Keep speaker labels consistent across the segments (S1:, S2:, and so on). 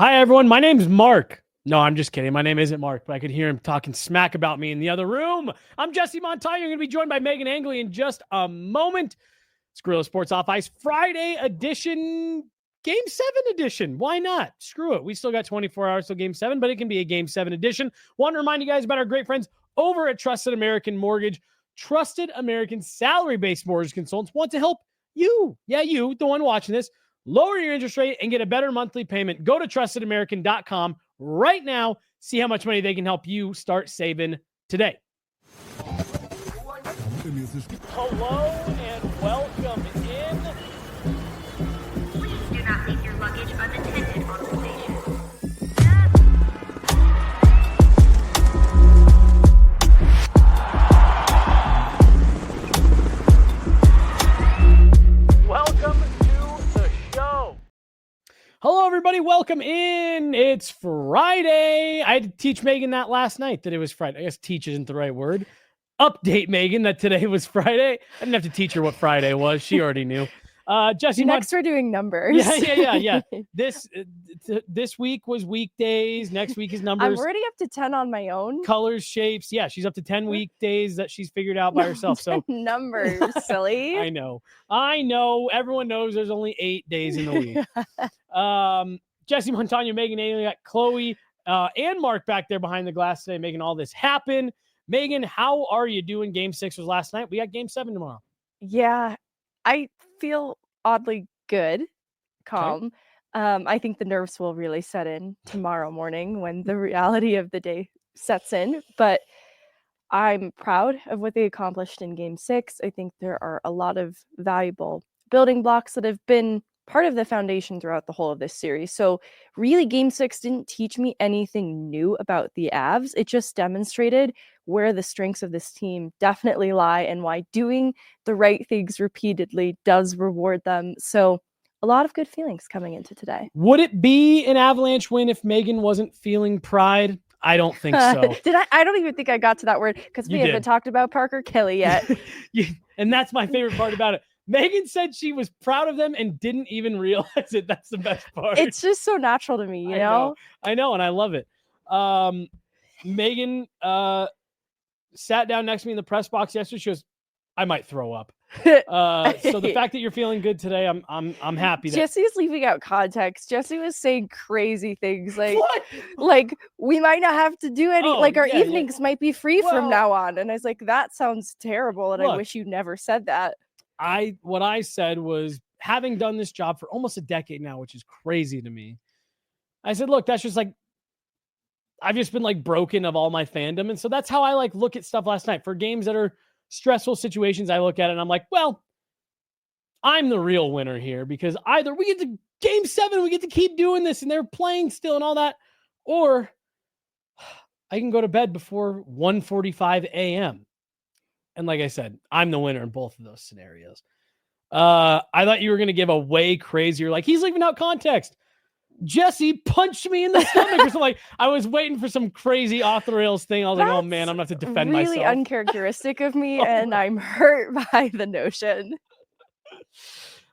S1: Hi, everyone. My name's Mark. No, I'm just kidding. My name isn't Mark, but I could hear him talking smack about me in the other room. I'm Jesse Montano. You're going to be joined by Meghan Angley in just a moment. It's Guerrilla Sports Off Ice Friday edition, Game 7 edition. Why not? Screw it. We still got 24 hours till Game 7, but it can be a Game 7 edition. Want to remind you guys about our great friends over at Trusted American Mortgage. Trusted American salary-based mortgage consultants want to help you. Yeah, you, the one watching this. Lower your interest rate and get a better monthly payment. Go to trustedamerican.com right now. See how much money they can help you start saving today. Hello and welcome in.
S2: Please do not leave your luggage unattended on the station.
S1: Welcome to the show. Hello, everybody. Welcome in. It's Friday. I had to teach Megan that last night that it was Friday. I guess teach isn't the right word. Update Megan that today was Friday. I didn't have to teach her what Friday was. She already knew. Jesse,
S3: next we're doing numbers.
S1: Yeah. This week was weekdays. Next week is numbers.
S3: I'm already up to 10 on my own.
S1: Colors, shapes. Yeah, she's up to 10 weekdays that she's figured out by herself. So
S3: numbers, silly.
S1: I know. Everyone knows there's only 8 days in the week. Jesse Montano, Meghan Angley, got Chloe and Mark back there behind the glass today, making all this happen. Megan, how are you doing? Game 6 was last night. We got Game 7 tomorrow.
S3: Yeah, I feel oddly good, calm. Okay. I think the nerves will really set in tomorrow morning when the reality of the day sets in. But I'm proud of what they accomplished in Game 6. I think there are a lot of valuable building blocks that have been part of the foundation throughout the whole of this series. So really, Game 6 didn't teach me anything new about the Avs. It just demonstrated where the strengths of this team definitely lie and why doing the right things repeatedly does reward them. So a lot of good feelings coming into today.
S1: Would it be an Avalanche win if Megan wasn't feeling pride? I don't think so.
S3: Did I? I don't even think I got to that word because we haven't talked about Parker Kelly yet.
S1: And that's my favorite part about it. Megan said she was proud of them and didn't even realize it. That's the best part.
S3: It's just so natural to me, you know?
S1: I know, and I love it. Megan sat down next to me in the press box yesterday. She goes, I might throw up. So the fact that you're feeling good today, I'm happy.
S3: Jesse's leaving out context. Jesse was saying crazy things like we might not have to do any our evenings might be free from now on. And I was like, that sounds terrible. And I wish you never said that.
S1: What I said was, having done this job for almost a decade now, which is crazy to me. I said, look, that's just like, I've just been broken of all my fandom. And so that's how I look at stuff last night for games that are stressful situations. I look at it and I'm like, well, I'm the real winner here because either we get to Game 7, we get to keep doing this and they're playing still and all that, or I can go to bed before 1:45 a.m. And like I said, I'm the winner in both of those scenarios. I thought you were going to give a way crazier, he's leaving out context. Jesse punched me in the stomach or something. I was waiting for some crazy off the rails thing. I was like, oh man, I'm going to have to defend myself.
S3: Really uncharacteristic of me, and I'm hurt by the notion.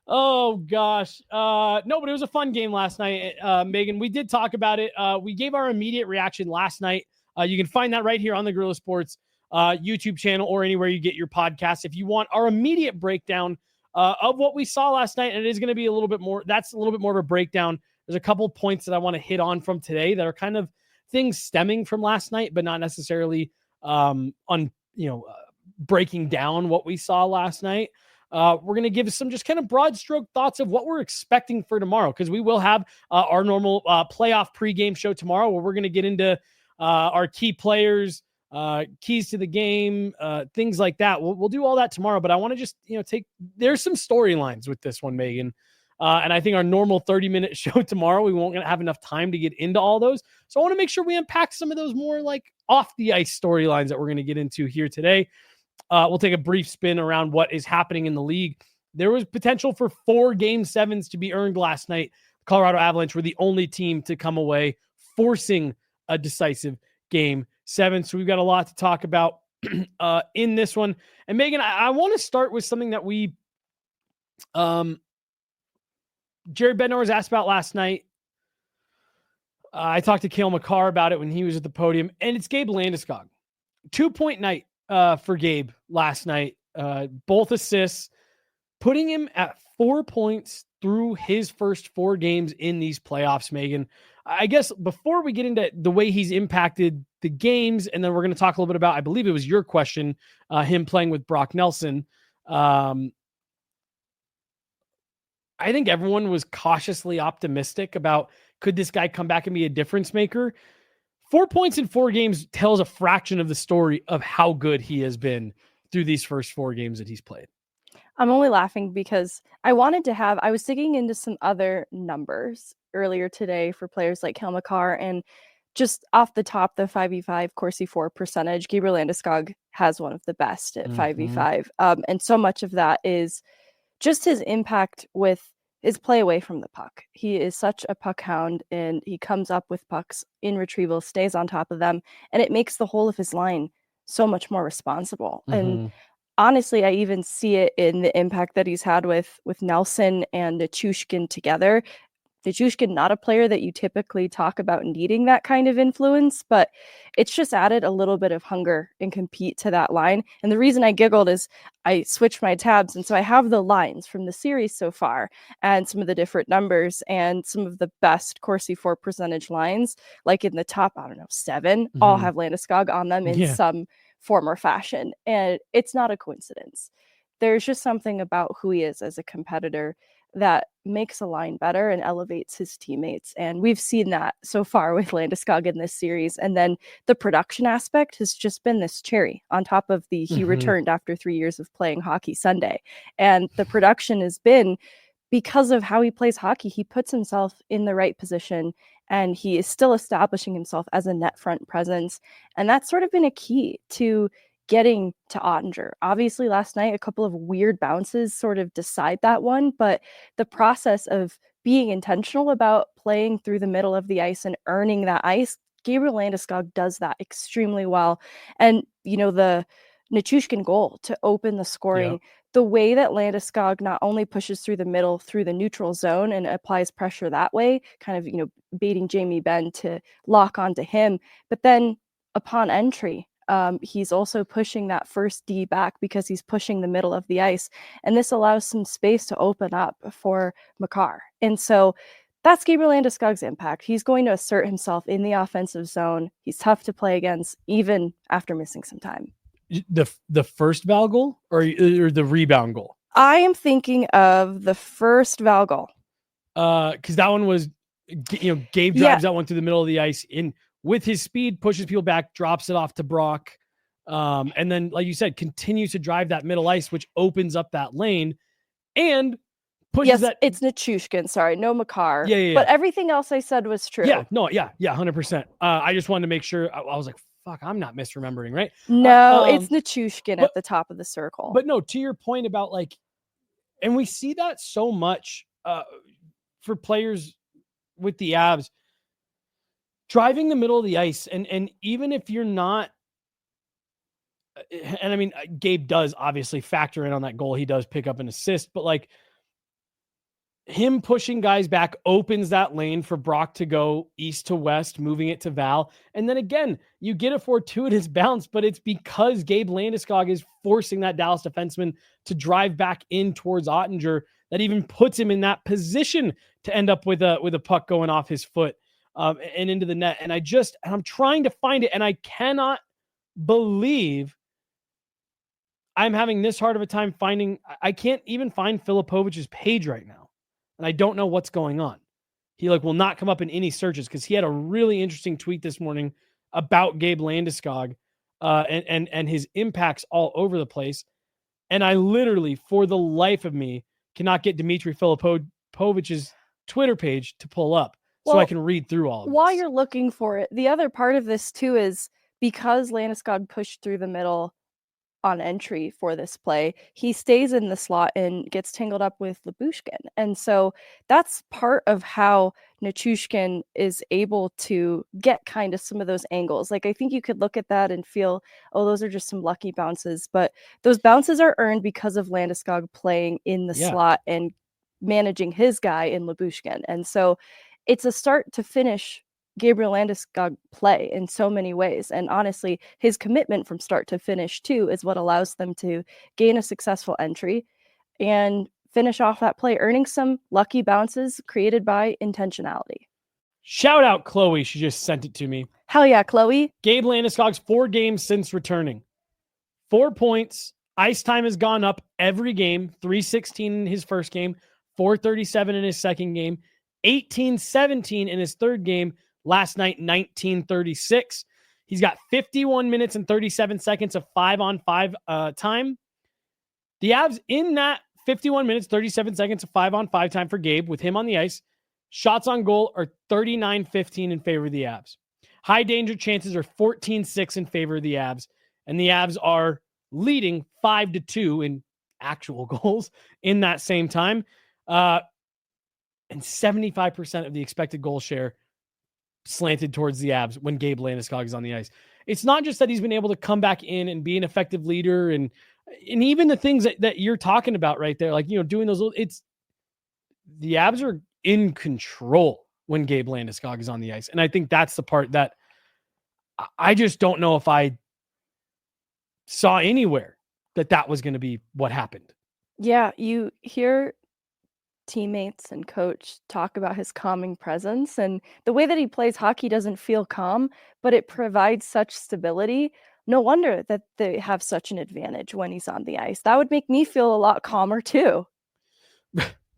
S1: Oh gosh. No, but it was a fun game last night. Megan, we did talk about it. We gave our immediate reaction last night. You can find that right here on the Guerrilla Sports YouTube channel or anywhere you get your podcasts. If you want our immediate breakdown of what we saw last night, and it is going to be a little bit more of a breakdown. There's a couple points that I want to hit on from today that are kind of things stemming from last night, but not necessarily breaking down what we saw last night. We're going to give some just kind of broad stroke thoughts of what we're expecting for tomorrow, because we will have our normal playoff pregame show tomorrow where we're going to get into our key players, keys to the game, things like that. We'll do all that tomorrow, but I want to just, there's some storylines with this one, Megan. And I think our normal 30-minute show tomorrow, we won't have enough time to get into all those. So I want to make sure we unpack some of those more off the ice storylines that we're going to get into here today. We'll take a brief spin around what is happening in the league. There was potential for 4 Game 7s to be earned last night. Colorado Avalanche were the only team to come away forcing a decisive Game 7. So we've got a lot to talk about in this one. And Megan, I want to start with something that we Jared Bednar was asked about last night. I talked to Cale Makar about it when he was at the podium, and it's Gabe Landeskog. 2-point night for Gabe last night. Both assists, putting him at 4 points through his first 4 games in these playoffs, Megan. I guess before we get into the way he's impacted the games, and then we're going to talk a little bit about, I believe it was your question, him playing with Brock Nelson. I think everyone was cautiously optimistic about, could this guy come back and be a difference maker? 4 points in 4 games tells a fraction of the story of how good he has been through these first 4 games that he's played.
S3: I'm only laughing because I was digging into some other numbers earlier today for players like Cale Makar, and just off the top, the 5v5 Corsi 4 percentage, Gabriel Landeskog has one of the best at 5v5. And so much of that is just his impact with his play away from the puck. He is such a puck hound, and he comes up with pucks in retrieval, stays on top of them, and it makes the whole of his line so much more responsible. And honestly, I even see it in the impact that he's had with Nelson and Nichushkin together. Nichushkin, not a player that you typically talk about needing that kind of influence, but it's just added a little bit of hunger and compete to that line. And the reason I giggled is I switched my tabs, and so I have the lines from the series so far and some of the different numbers and some of the best Corsi 4 percentage lines, like in the top, 7, all have Landeskog on them in some form or fashion. And it's not a coincidence. There's just something about who he is as a competitor that makes a line better and elevates his teammates. And we've seen that so far with Landeskog in this series. And then the production aspect has just been this cherry on top of the he returned after 3 years of playing hockey Sunday. And the production has been because of how he plays hockey. He puts himself in the right position, and he is still establishing himself as a net front presence. And that's sort of been a key to getting to Ottinger. Obviously, last night, a couple of weird bounces sort of decide that one, but the process of being intentional about playing through the middle of the ice and earning that ice, Gabriel Landeskog does that extremely well. And, the Nichushkin goal to open the scoring, the way that Landeskog not only pushes through the middle, through the neutral zone and applies pressure that way, kind of, baiting Jamie Benn to lock onto him, but then upon entry, he's also pushing that first D back because he's pushing the middle of the ice. And this allows some space to open up for Makar. And so that's Gabriel Landeskog's impact. He's going to assert himself in the offensive zone. He's tough to play against, even after missing some time.
S1: The first Val goal or the rebound goal?
S3: I am thinking of the first Val goal.
S1: Because that one was, Gabe drives that one through the middle of the ice in with his speed, pushes people back, drops it off to Brock. And then, like you said, continues to drive that middle ice, which opens up that lane and pushes that.
S3: It's Nichushkin. Sorry, no Makar.
S1: Yeah.
S3: But everything else I said was true.
S1: 100%. I just wanted to make sure. I was like, fuck, I'm not misremembering, right?
S3: No, it's Nichushkin at the top of the circle.
S1: But no, to your point about and we see that so much for players with the Avs, driving the middle of the ice, and even if you're not, and I mean, Gabe does obviously factor in on that goal. He does pick up an assist, but him pushing guys back opens that lane for Brock to go east to west, moving it to Val. And then again, you get a fortuitous bounce, but it's because Gabe Landeskog is forcing that Dallas defenseman to drive back in towards Ottinger that even puts him in that position to end up with a puck going off his foot. And into the net. And I'm trying to find it, and I cannot believe I'm having this hard of a time finding. I can't even find Filipovic's page right now. And I don't know what's going on. He will not come up in any searches because he had a really interesting tweet this morning about Gabe Landeskog and his impacts all over the place. And I literally, for the life of me, cannot get Dmitry Filipovic's Twitter page to pull up. So I can read through all of this.
S3: While you're looking for it, the other part of this too is because Landeskog pushed through the middle on entry for this play, he stays in the slot and gets tangled up with Lyubushkin. And so that's part of how Nichushkin is able to get kind of some of those angles. I think you could look at that and feel, oh, those are just some lucky bounces. But those bounces are earned because of Landeskog playing in the slot and managing his guy in Lyubushkin. And so it's a start to finish Gabriel Landeskog play in so many ways. And honestly, his commitment from start to finish too is what allows them to gain a successful entry and finish off that play, earning some lucky bounces created by intentionality.
S1: Shout out Chloe. She just sent it to me.
S3: Hell yeah, Chloe.
S1: Gabe Landeskog's 4 games since returning. 4 points. Ice time has gone up every game. 316 in his first game. 437 in his second game. 18-17 in his third game. Last night, 19-36. He's got 51 minutes and 37 seconds of 5-on-5 time. The Avs in that 51 minutes, 37 seconds of 5-on-5 time for Gabe with him on the ice. Shots on goal are 39-15 in favor of the Avs. High danger chances are 14-6 in favor of the Avs. And the Avs are leading 5-2 in actual goals in that same time. And 75% of the expected goal share slanted towards the Avs when Gabe Landeskog is on the ice. It's not just that he's been able to come back in and be an effective leader and even the things that you're talking about right there, like, doing those, it's the Avs are in control when Gabe Landeskog is on the ice. And I think that's the part that I just don't know if I saw anywhere that was going to be what happened.
S3: Yeah, you hear teammates and coach talk about his calming presence, and the way that he plays hockey doesn't feel calm, but it provides such stability. No wonder that they have such an advantage when he's on the ice. That would make me feel a lot calmer too.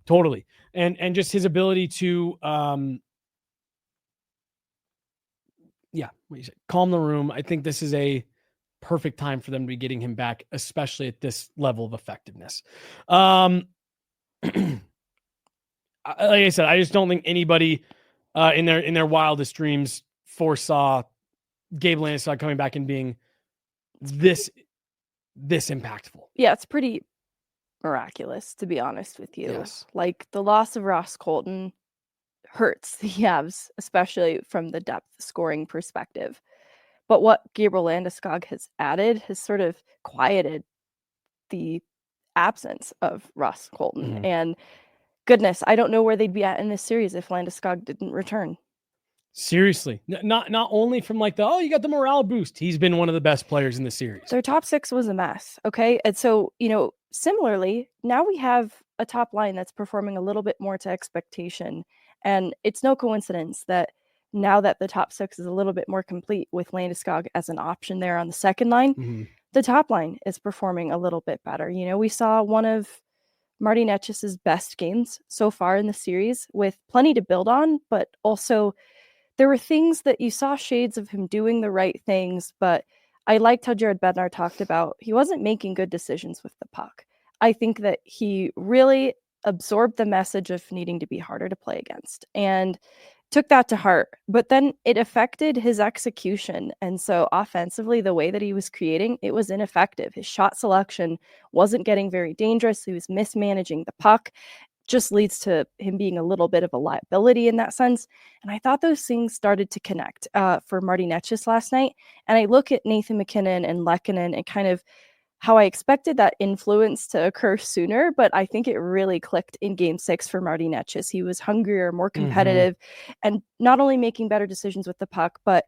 S1: Totally. And just his ability to calm the room. I think this is a perfect time for them to be getting him back, especially at this level of effectiveness. Like I said, I just don't think anybody in their wildest dreams foresaw Gabe Landeskog coming back and being this impactful.
S3: Yeah, it's pretty miraculous, to be honest with you.
S1: Yes.
S3: Like, the loss of Ross Colton hurts the Avs, especially from the depth scoring perspective. But what Gabriel Landeskog has added has sort of quieted the absence of Ross Colton.
S1: Mm-hmm.
S3: And goodness, I don't know where they'd be at in this series if Landeskog didn't return.
S1: Seriously, not only from like you got the morale boost. He's been one of the best players in the series.
S3: Their top 6 was a mess. Okay. And so, similarly, now we have a top line that's performing a little bit more to expectation. And it's no coincidence that now that the top 6 is a little bit more complete with Landeskog as an option there on the second line, the top line is performing a little bit better. We saw one of Marty Necas's best games so far in the series with plenty to build on, but also there were things that you saw shades of him doing the right things, but I liked how Jared Bednar talked about he wasn't making good decisions with the puck. I think that he really absorbed the message of needing to be harder to play against and took that to heart, but then it affected his execution. And so offensively, the way that he was creating, it was ineffective. His shot selection wasn't getting very dangerous. He was mismanaging the puck. Just leads to him being a little bit of a liability in that sense. And I thought those things started to connect for Marty Necas last night. And I look at Nathan MacKinnon and Lehkonen and kind of how I expected that influence to occur sooner, but I think it really clicked in Game 6 for Marty Necas. He was hungrier, more competitive, and not only making better decisions with the puck, but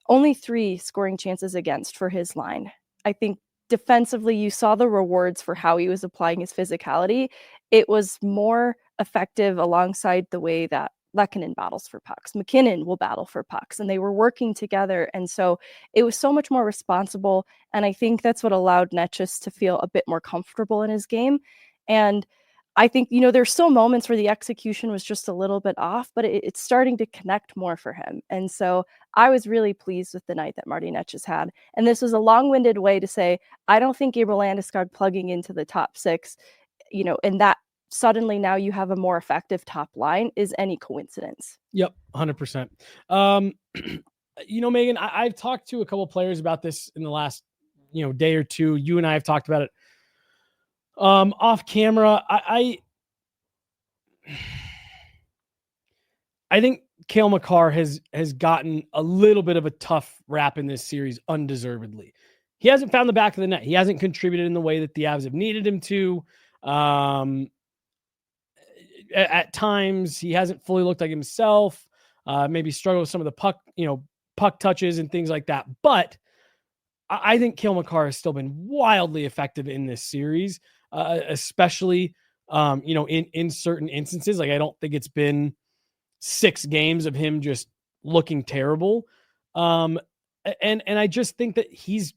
S3: only 3 scoring chances against for his line. I think defensively, you saw the rewards for how he was applying his physicality. It was more effective alongside the way that Lehkonen battles for pucks. MacKinnon will battle for pucks, and they were working together. And so it was so much more responsible. And I think that's what allowed Necas to feel a bit more comfortable in his game. And I think, there's still moments where the execution was just a little bit off, but it's starting to connect more for him. And so I was really pleased with the night that Marty Necas had. And this was a long-winded way to say, I don't think Gabriel Landeskog plugging into the top 6, and that suddenly now you have a more effective top line is any coincidence.
S1: Yep, 100%. Megan, I've talked to a couple of players about this in the last, day or two. You and I have talked about it off camera. I think Cale Makar has gotten a little bit of a tough rap in this series undeservedly. He hasn't found the back of the net. He hasn't contributed in the way that the Avs have needed him to. At times, he hasn't fully looked like himself. maybe struggle with some of the puck touches and things like that. But I think Cale Makar has still been wildly effective in this series, especially, in certain instances. Like, I don't think it's been 6 games of him just looking terrible. And I just think that he's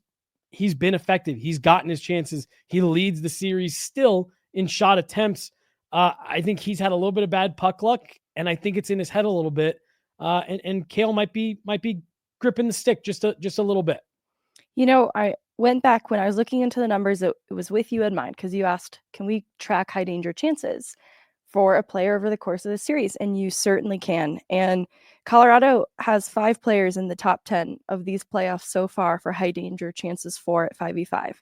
S1: been effective. He's gotten his chances. He leads the series still in shot attempts. I think he's had a little bit of bad puck luck, and I think it's in his head a little bit. And Cale might be gripping the stick just a little bit.
S3: I went back when I was looking into the numbers. It was with you in mind, because you asked, can we track high danger chances for a player over the course of the series? And you certainly can. And Colorado has 5 players in the top 10 of these playoffs so far for high danger chances for at 5v5.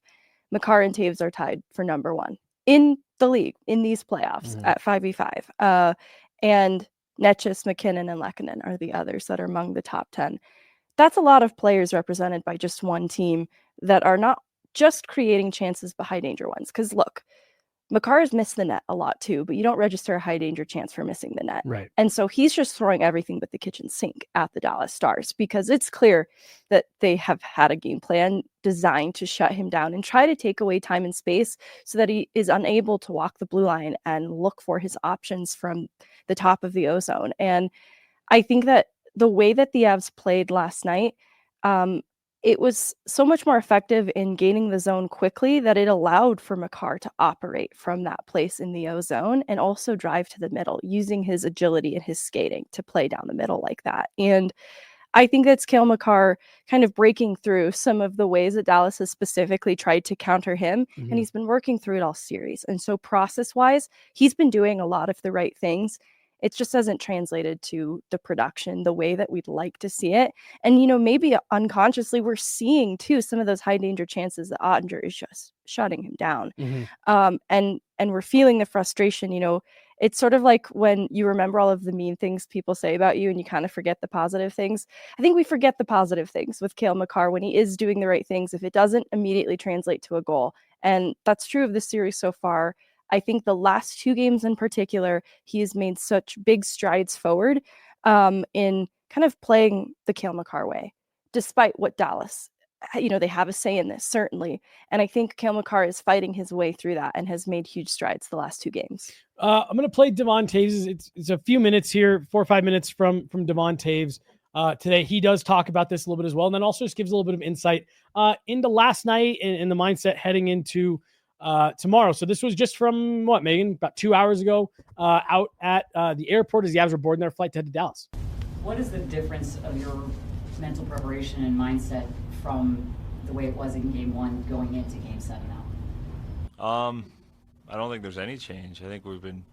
S3: Makar and Taves are tied for number 1 in the league in these playoffs at 5v5. And Netchis, MacKinnon, and Lehkonen are the others that are among the top 10. That's a lot of players represented by just one team that are not just creating chances but high danger ones. Because look, Makar has missed the net a lot too, but you don't register a high danger chance for missing the net.
S1: Right.
S3: And so he's just throwing everything but the kitchen sink at the Dallas Stars, because it's clear that they have had a game plan designed to shut him down and try to take away time and space so that he is unable to walk the blue line and look for his options from the top of the ozone. And I think that the way that the Avs played last night, it was so much more effective in gaining the zone quickly that it allowed for Makar to operate from that place in the ozone and also drive to the middle, using his agility and his skating to play down the middle like that. And I think that's Cale Makar kind of breaking through some of the ways that Dallas has specifically tried to counter him. And he's been working through it all series. And so process-wise, he's been doing a lot of the right things. It just hasn't translated to the production the way that we'd like to see it. And, maybe unconsciously we're seeing too some of those high danger chances that Ottinger is just shutting him down. And we're feeling the frustration. It's sort of like when you remember all of the mean things people say about you and you kind of forget the positive things. I think we forget the positive things with Cale Makar when he is doing the right things, if it doesn't immediately translate to a goal. And that's true of this series so far. I think the last 2 games in particular, he has made such big strides forward in kind of playing the Cale Makar way, despite what Dallas, they have a say in this, certainly. And I think Cale Makar is fighting his way through that and has made huge strides the last 2 games.
S1: I'm going to play Devon Taves. It's a few minutes here, 4 or 5 minutes from Devon Taves today. He does talk about this a little bit as well, and then also just gives a little bit of insight into last night and the mindset heading into tomorrow. So this was just from Megan, about 2 hours ago, out at the airport as the Avs were boarding their flight to head to Dallas.
S4: What is the difference of your mental preparation and mindset from the way it was in Game 1 going into Game 7 now?
S5: I don't think there's any change. I think we've been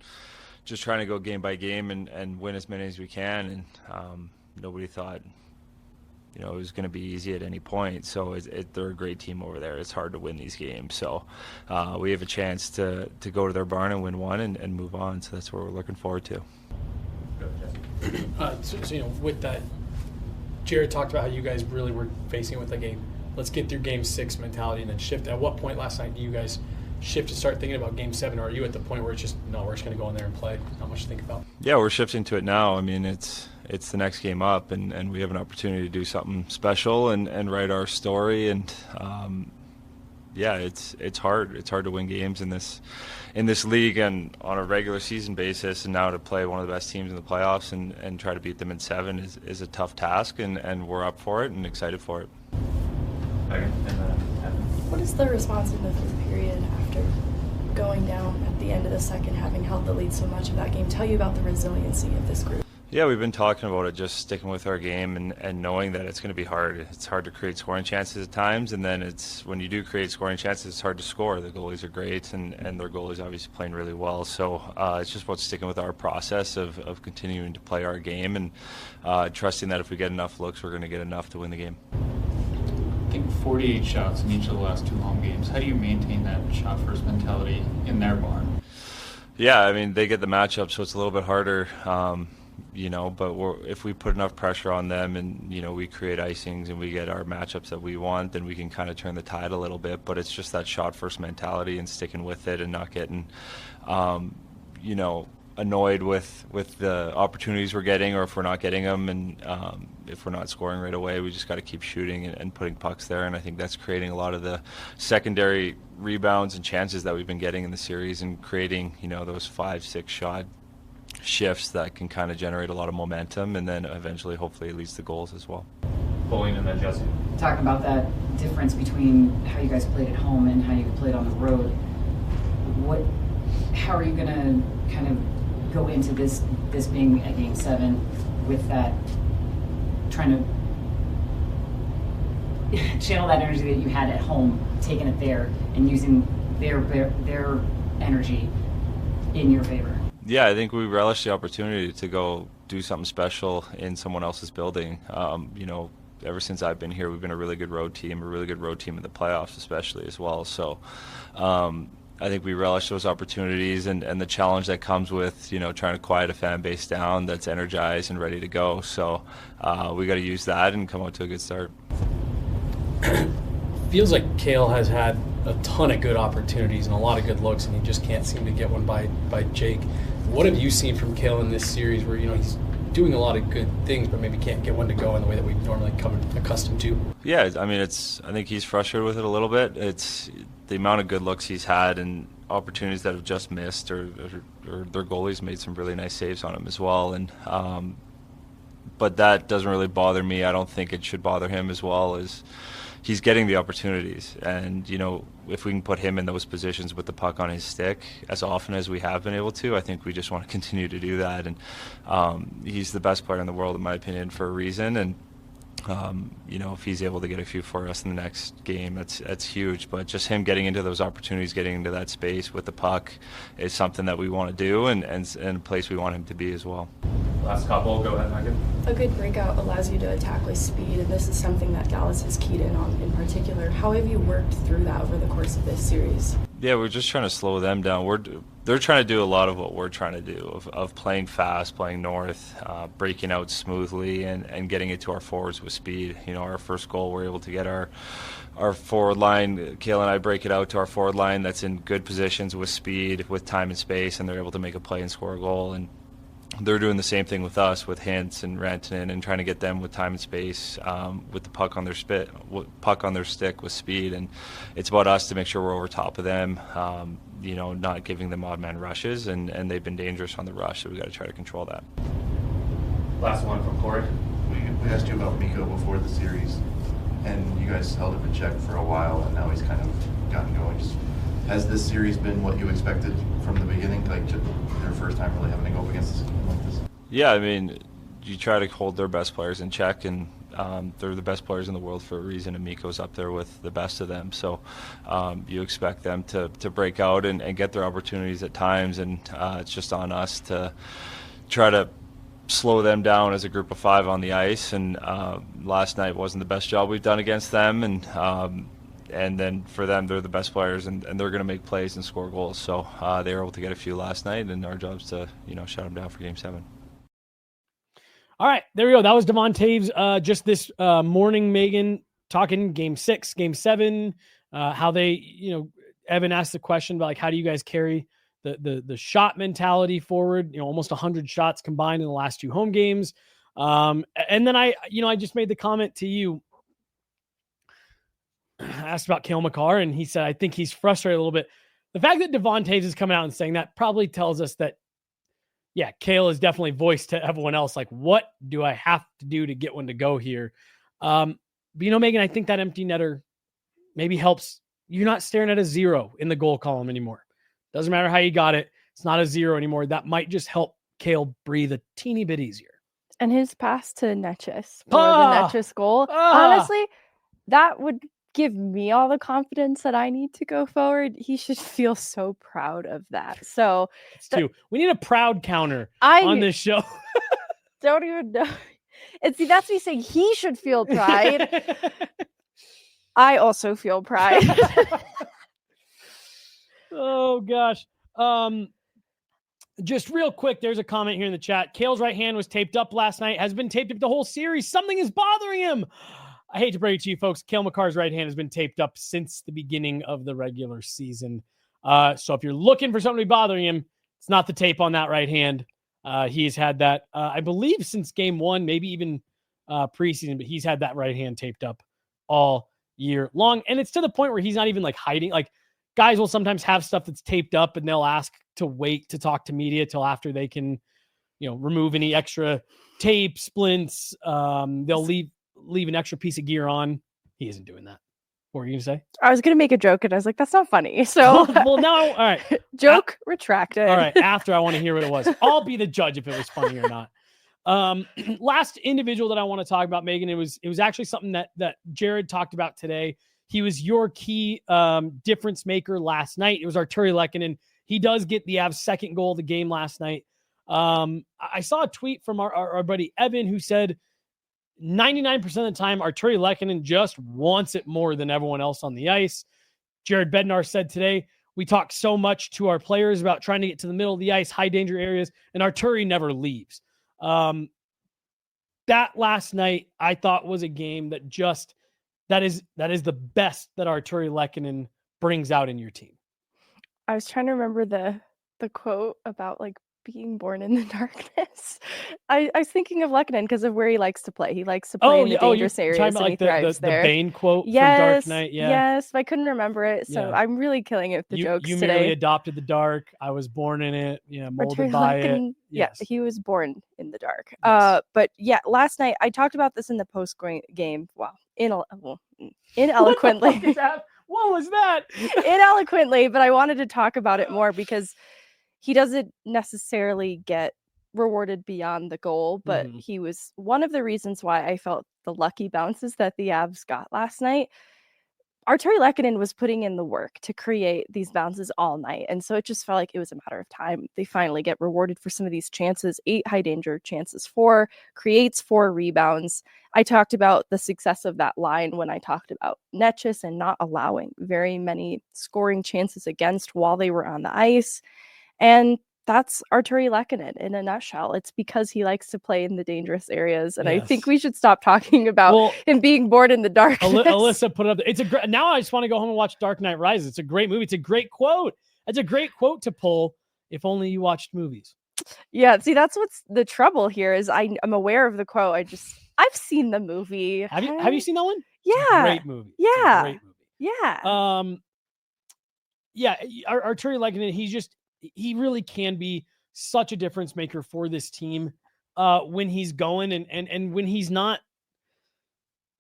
S5: just trying to go game by game and win as many as we can. And nobody thought, it was going to be easy at any point. So they're a great team over there. It's hard to win these games. So we have a chance to go to their barn and win one and move on. So that's what we're looking forward to.
S6: With that, Jared talked about how you guys really were facing it with like a let's get through Game 6 mentality and then shift. At what point last night do you guys shift to start thinking about Game 7, or are you at the point where it's just, no, we're just going to go in there and play, not much to think about?
S5: Yeah, we're shifting to it now. I mean, it's the next game up, and we have an opportunity to do something special and write our story. And it's hard. It's hard to win games in this league and on a regular season basis, and now to play one of the best teams in the playoffs and try to beat them in 7 is a tough task, and we're up for it and excited for it.
S7: What is the response in the third period after going down at the end of the second, having held the lead so much of that game, tell you about the resiliency of this group?
S5: Yeah, we've been talking about it, just sticking with our game and knowing that it's going to be hard. It's hard to create scoring chances at times, and then when you do create scoring chances, it's hard to score. The goalies are great, and their goalies obviously playing really well. So it's just about sticking with our process of continuing to play our game and trusting that if we get enough looks, we're going to get enough to win the game.
S8: I think 48 shots in each of the last 2 home games. How do you maintain that shot-first mentality in their barn?
S5: Yeah, I mean, they get the matchup, so it's a little bit harder. But if we put enough pressure on them and, we create icings and we get our matchups that we want, then we can kind of turn the tide a little bit. But it's just that shot-first mentality and sticking with it and not getting, annoyed with the opportunities we're getting, or if we're not getting them, and if we're not scoring right away, we just got to keep shooting and putting pucks there. And I think that's creating a lot of the secondary rebounds and chances that we've been getting in the series, and creating, you know, those 5-6 shot shifts that can kind of generate a lot of momentum, and then eventually hopefully it leads to goals as well.
S8: Pauline and then Jesse.
S4: Talking about that difference between how you guys played at home and how you played on the road, how are you going to kind of go into this being a Game 7 with that, trying to channel that energy that you had at home, taking it there and using their energy in your favor?
S5: Yeah, I think we relish the opportunity to go do something special in someone else's building. You know, ever since I've been here, we've been a really good road team in the playoffs especially as well. So I think we relish those opportunities and the challenge that comes with, you know, trying to quiet a fan base down that's energized and ready to go. So we got to use that and come out to a good start.
S6: Feels like Cale has had a ton of good opportunities and a lot of good looks, and he just can't seem to get one by Jake. What have you seen from Cale in this series where, you know, he's doing a lot of good things but maybe can't get one to go in the way that we've normally come accustomed to? Yeah,
S5: I mean, I think he's frustrated with it a little bit. It's the amount of good looks he's had and opportunities that have just missed, or their goalies made some really nice saves on him as well. And but that doesn't really bother me. I don't think it should bother him as well. As he's getting the opportunities, and, you know, if we can put him in those positions with the puck on his stick as often as we have been able to, I think we just want to continue to do that. And he's the best player in the world, in my opinion, for a reason. And you know, if he's able to get a few for us in the next game, that's huge. But just him getting into those opportunities, getting into that space with the puck, is something that we want to do, and a place we want him to be as well.
S8: Last couple, go ahead, Megan.
S7: A good breakout allows you to attack with speed, and this is something that Dallas has keyed in on in particular. How have you worked through that over the course of this series?
S5: Yeah, we're just trying to slow them down. They're trying to do a lot of what we're trying to do, of playing fast, playing north, breaking out smoothly, and getting it to our forwards with speed. You know, our first goal, we're able to get our forward line, Cale and I break it out to our forward line that's in good positions with speed, with time and space, and they're able to make a play and score a goal. And they're doing the same thing with us, with Hintz and Rantanen, and trying to get them with time and space, with the puck on their stick with speed. And it's about us to make sure we're over top of them, you know, not giving them odd man rushes, and they've been dangerous on the rush, so we got to try to control that.
S8: Last one from Corey.
S9: We asked you about Mikko before the series, and you guys held him in check for a while, and now he's kind of gotten going. Has this series been what you expected from the beginning, like their first time really having to go up against a team like this?
S5: Yeah, I mean, you try to hold their best players in check, and they're the best players in the world for a reason, and Mikko's up there with the best of them. So you expect them to break out and get their opportunities at times, and it's just on us to try to slow them down as a group of five on the ice. And last night wasn't the best job we've done against them, and then for them, they're the best players, and they're going to make plays and score goals. So they were able to get a few last night, and our job's to, you know, shut them down for Game 7.
S1: All right, there we go. That was Devon Taves just this morning, Megan, talking Game 6, Game 7, how they, you know, Evan asked the question about, like, how do you guys carry the shot mentality forward? You know, almost 100 shots combined in the last 2 home games. And then I just made the comment to you. I asked about Cale Makar, and he said, I think he's frustrated a little bit. The fact that Devon Taves is coming out and saying that probably tells us that, yeah, Cale is definitely voiced to everyone else, like, what do I have to do to get one to go here? But, you know, Megan, I think that empty netter maybe helps. You're not staring at a 0 in the goal column anymore. Doesn't matter how you got it. It's not a 0 anymore. That might just help Cale breathe a teeny bit easier.
S3: And his pass to Netchis for the Netchis goal, honestly, that would give me all the confidence that I need to go forward. He should feel so proud of that. So
S1: we need a proud counter on this show.
S3: Don't even know. And see, that's me saying he should feel pride. I also feel pride.
S1: Oh gosh. Just real quick, there's a comment here in the chat. Cale's right hand was taped up last night, has been taped up the whole series. Something is bothering him. I hate to break it to you folks. Cale Makar's right hand has been taped up since the beginning of the regular season. So if you're looking for something to be bothering him, It's not the tape on that right hand. He's had that, I believe, since game 1, maybe even preseason, but he's had that right hand taped up all year long. And it's to the point where he's not even like hiding. Like, guys will sometimes have stuff that's taped up and they'll ask to wait to talk to media till after they can, remove any extra tape, splints. They'll leave an extra piece of gear on. He isn't doing that. What were you going to say?
S3: I was going to make a joke and I was like, that's not funny. So
S1: well, now, all right.
S3: Joke retracted.
S1: All right. After, I want to hear what it was. I'll be the judge if it was funny or not. Last individual that I want to talk about, Megan, it was actually something that Jared talked about today. He was your key difference maker last night. It was Arrtturi Lehkonen. He does get the Avs' second goal of the game last night. I saw a tweet from our buddy Evan who said 99% of the time Arrtturi Lehkonen just wants it more than everyone else on the ice. Jared Bednar said today, we talk so much to our players about trying to get to the middle of the ice, high danger areas, and Arrtturi never leaves. That last night I thought was a game that is the best that Arrtturi Lehkonen brings out in your team.
S3: I was trying to remember the quote about like being born in the darkness. I was thinking of Lehkonen because of where he likes to play. He likes to play in the dangerous areas, and
S1: like
S3: he thrives there.
S1: The Bane quote from Dark Knight. Yeah.
S3: Yes, I couldn't remember it, so I'm really killing it with the jokes
S1: today. You
S3: today.
S1: merely adopted the dark. I was born in it. Molded by it.
S3: Yes. Yeah, he was born in the dark. Yes. But yeah, last night I talked about this in the post game. Wow, ineloquently.
S1: What was that?
S3: Ineloquently, but I wanted to talk about it more because he doesn't necessarily get rewarded beyond the goal, but he was one of the reasons why I felt the lucky bounces that the Avs got last night. Arrtturi Lehkonen was putting in the work to create these bounces all night, and so it just felt like it was a matter of time. They finally get rewarded for some of these chances. 8 high danger chances, 4 creates, 4 rebounds. I talked about the success of that line when I talked about Netchus and not allowing very many scoring chances against while they were on the ice. And that's Arrtturi Lehkonen in a nutshell. It's because he likes to play in the dangerous areas. And I think we should stop talking about him being bored in the darkness.
S1: Alyssa put it up. Now I just want to go home and watch Dark Knight Rises. It's a great movie. It's a great quote. It's a great quote to pull if only you watched movies.
S3: Yeah, see, that's what's the trouble here is I'm aware of the quote. I've seen the movie.
S1: Have you seen that one?
S3: Yeah.
S1: It's a great movie.
S3: Yeah.
S1: Great movie.
S3: Yeah.
S1: Yeah, Arrtturi Lehkonen, he really can be such a difference maker for this team when he's going and when he's not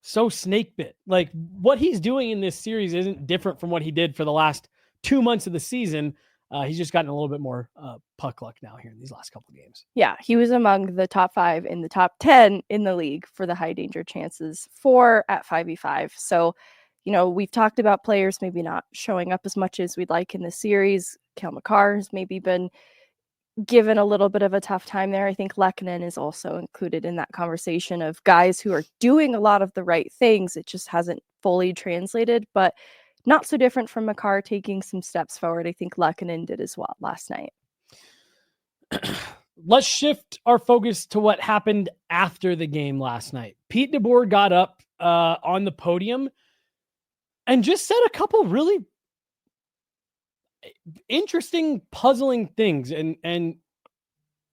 S1: so snake bit. Like, what he's doing in this series isn't different from what he did for the last 2 months of the season. He's just gotten a little bit more puck luck now here in these last couple of games.
S3: Yeah, he was among the top 5 in the top 10 in the league for the high danger chances, 4 at 5v5. So, we've talked about players maybe not showing up as much as we'd like in the series. Cale Makar has maybe been given a little bit of a tough time there. I think Lehkonen is also included in that conversation of guys who are doing a lot of the right things. It just hasn't fully translated, but not so different from Makar taking some steps forward. I think Lehkonen did as well last night.
S1: Let's shift our focus to what happened after the game last night. Pete DeBoer got up on the podium and just said a couple really interesting, puzzling things, and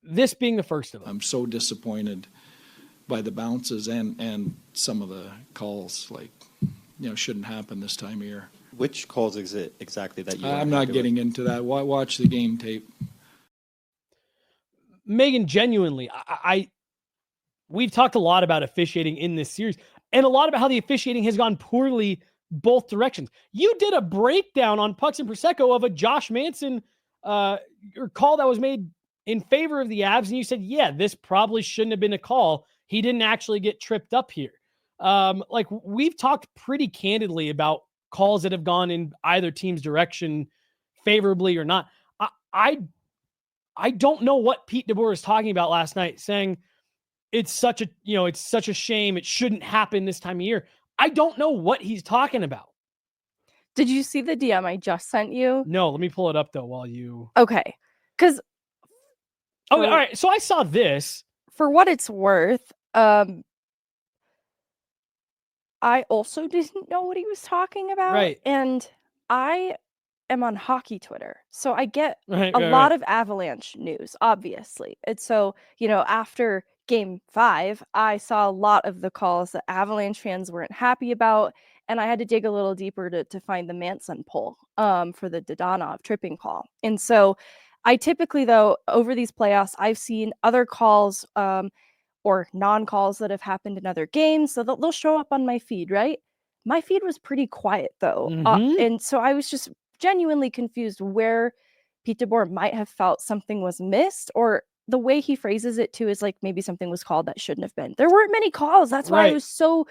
S1: this being the first of them.
S10: I'm so disappointed by the bounces and some of the calls, shouldn't happen this time of year.
S11: Which calls is it exactly that you?
S10: I'm not getting into that. Watch the game tape.
S1: Megan, genuinely, we've talked a lot about officiating in this series and a lot about how the officiating has gone poorly both directions. You did a breakdown on Pucks and Prosecco of a Josh Manson call that was made in favor of the Avs, and you said, yeah, this probably shouldn't have been a call. He didn't actually get tripped up here. We've talked pretty candidly about calls that have gone in either team's direction favorably or not. I don't know what Pete DeBoer is talking about last night, saying it's such a shame. It shouldn't happen this time of year. I don't know what he's talking about.
S3: Did you see the DM I just sent you?
S1: No, let me pull it up though while you.
S3: Okay. Because.
S1: Okay, all right. So I saw this.
S3: For what it's worth, I also didn't know what he was talking about.
S1: Right.
S3: And I am on hockey Twitter, so I get a lot of Avalanche news, obviously. And so, after Game 5, I saw a lot of the calls that Avalanche fans weren't happy about, and I had to dig a little deeper to find the Manson poll for the Dadonov tripping call. And so I typically, though, over these playoffs, I've seen other calls or non-calls that have happened in other games, so they'll show up on my feed, right? My feed was pretty quiet, though. And so I was just genuinely confused where Pete DeBoer might have felt something was missed, or the way he phrases it too is like maybe something was called that shouldn't have been. There weren't many calls. That's why I was so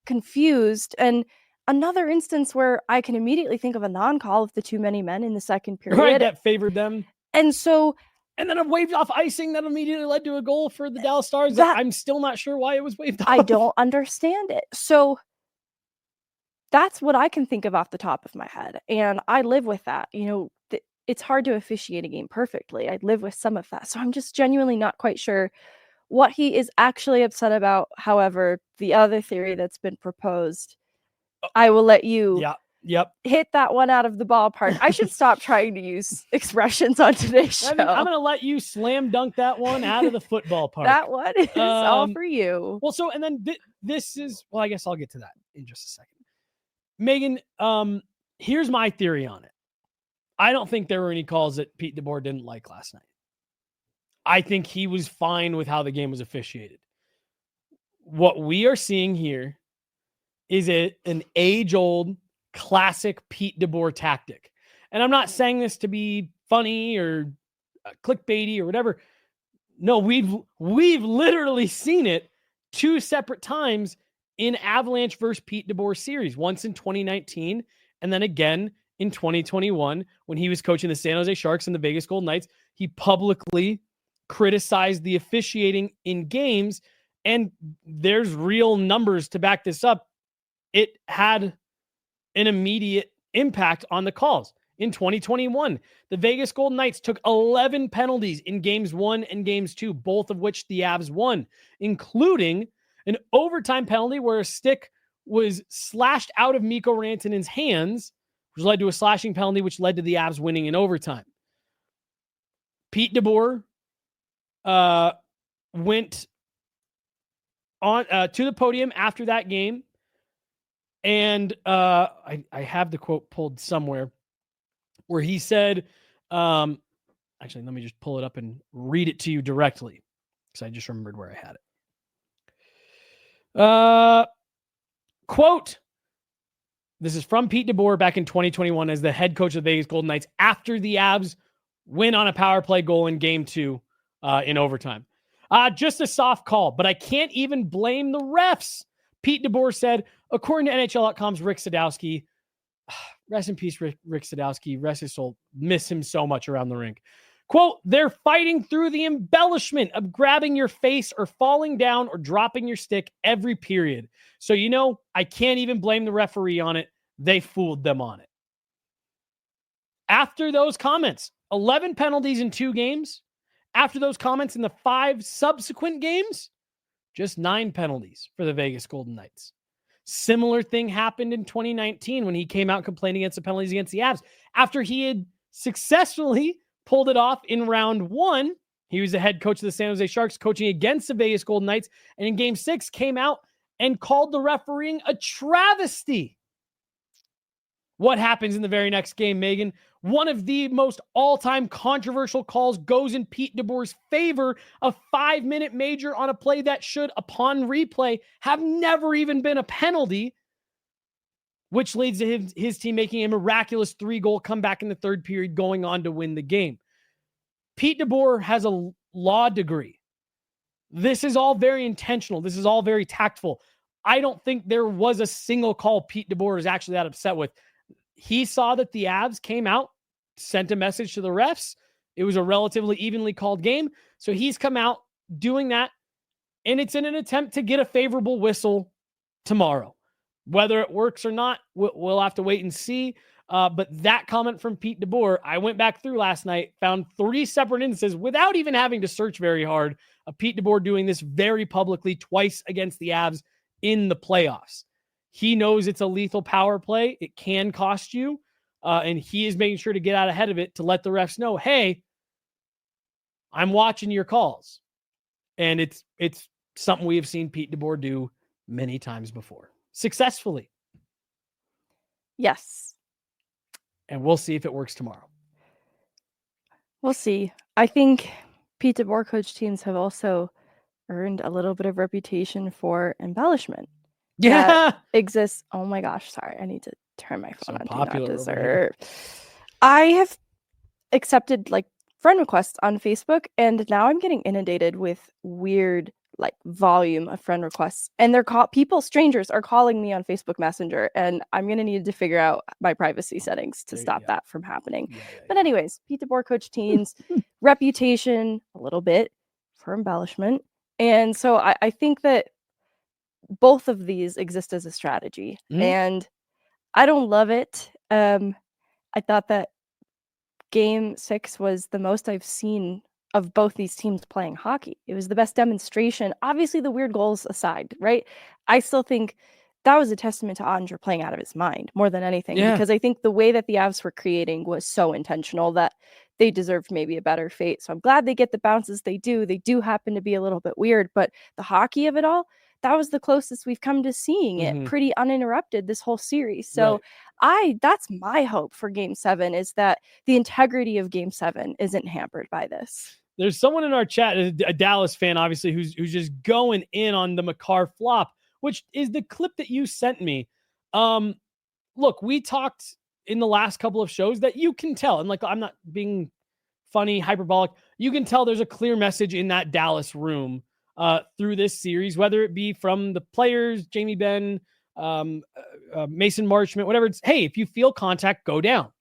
S3: confused. And another instance where I can immediately think of a non-call of the too many men in the second period.
S1: That favored them.
S3: And so...
S1: And then a waved off icing that immediately led to a goal for the Dallas Stars. I'm still not sure why it was waved off.
S3: I don't understand it. So that's what I can think of off the top of my head. And I live with that. It's hard to officiate a game perfectly. I live with some of that. So I'm just genuinely not quite sure what he is actually upset about. However, the other theory that's been proposed, I will let you hit that one out of the ballpark. I should stop trying to use expressions on today's show.
S1: I'm going to let you slam dunk that one out of the football park.
S3: That one is all for you.
S1: Well, so, and then this is, well, I guess I'll get to that in just a second. Megan, here's my theory on it. I don't think there were any calls that Pete DeBoer didn't like last night. I think he was fine with how the game was officiated. What we are seeing here is an age-old classic Pete DeBoer tactic. And I'm not saying this to be funny or clickbaity or whatever. No, we've literally seen it 2 separate times in Avalanche versus Pete DeBoer series, once in 2019 and then again in 2021 when he was coaching the San Jose Sharks and the Vegas Golden Knights. He publicly criticized the officiating in games, and there's real numbers to back this up. It had an immediate impact on the calls. In 2021, the Vegas Golden Knights took 11 penalties in games 1 and games 2, both of which the Avs won, including an overtime penalty where a stick was slashed out of Mikko Rantanen's hands, which led to a slashing penalty, which led to the Avs winning in overtime. Pete DeBoer went on to the podium after that game, and I have the quote pulled somewhere where he said, actually, let me just pull it up and read it to you directly because I just remembered where I had it. Quote, this is from Pete DeBoer back in 2021 as the head coach of the Vegas Golden Knights after the Avs win on a power play goal in game 2 in overtime. Just a soft call, but I can't even blame the refs. Pete DeBoer said, according to NHL.com's Rick Sadowski, rest in peace, Rick Sadowski, rest his soul, miss him so much around the rink. Quote, they're fighting through the embellishment of grabbing your face or falling down or dropping your stick every period. So, I can't even blame the referee on it. They fooled them on it. After those comments, 11 penalties in 2 games. After those comments in the 5 subsequent games, just 9 penalties for the Vegas Golden Knights. Similar thing happened in 2019 when he came out complaining against the penalties against the Avs. After he had successfully pulled it off in round 1, he was the head coach of the San Jose Sharks, coaching against the Vegas Golden Knights, and in game 6 came out and called the refereeing a travesty. What happens in the very next game, Megan? One of the most all-time controversial calls goes in Pete DeBoer's favor, a 5-minute major on a play that should, upon replay, have never even been a penalty, which leads to his team making a miraculous 3-goal comeback in the third period, going on to win the game. Pete DeBoer has a law degree. This is all very intentional. This is all very tactful. I don't think there was a single call Pete DeBoer is actually that upset with. He saw that the Avs came out, sent a message to the refs. It was a relatively evenly called game. So he's come out doing that, and it's in an attempt to get a favorable whistle tomorrow. Whether it works or not, we'll have to wait and see. But that comment from Pete DeBoer, I went back through last night, found 3 separate instances without even having to search very hard of Pete DeBoer doing this very publicly twice against the Avs in the playoffs. He knows it's a lethal power play. It can cost you. and he is making sure to get out ahead of it to let the refs know, hey, I'm watching your calls. And it's something we have seen Pete DeBoer do many times before, successfully.
S3: Yes.
S1: And we'll see if it works tomorrow.
S3: We'll see. I think Pete DeBoer coach teams have also earned a little bit of reputation for embellishment.
S1: Yeah.
S3: That exists. Oh my gosh. Sorry. I need to turn my phone on. Do not
S1: Popular over
S3: disturb.
S1: here.
S3: I have accepted like friend requests on Facebook, and now I'm getting inundated with weird like volume of friend requests, and strangers are calling me on Facebook Messenger, and I'm gonna need to figure out my privacy settings to stop that from happening. But anyways, Pete DeBoer coach teams reputation a little bit for embellishment, and so I think that both of these exist as a strategy, and I don't love it. I thought that Game 6 was the most I've seen of both these teams playing hockey. It was the best demonstration. Obviously, the weird goals aside, right? I still think that was a testament to Ottinger playing out of his mind more than anything, because I think the way that the Avs were creating was so intentional that they deserved maybe a better fate. So I'm glad they get the bounces they do. They do happen to be a little bit weird, but the hockey of it all, that was the closest we've come to seeing it pretty uninterrupted this whole series. So that's my hope for Game 7, is that the integrity of Game 7 isn't hampered by this.
S1: There's someone in our chat, a Dallas fan, obviously, who's just going in on the Makar flop, which is the clip that you sent me. Look, we talked in the last couple of shows that you can tell, and like, I'm not being funny, hyperbolic. You can tell there's a clear message in that Dallas room through this series, whether it be from the players, Jamie Benn, Mason Marchment, whatever. It's, hey, if you feel contact, go down.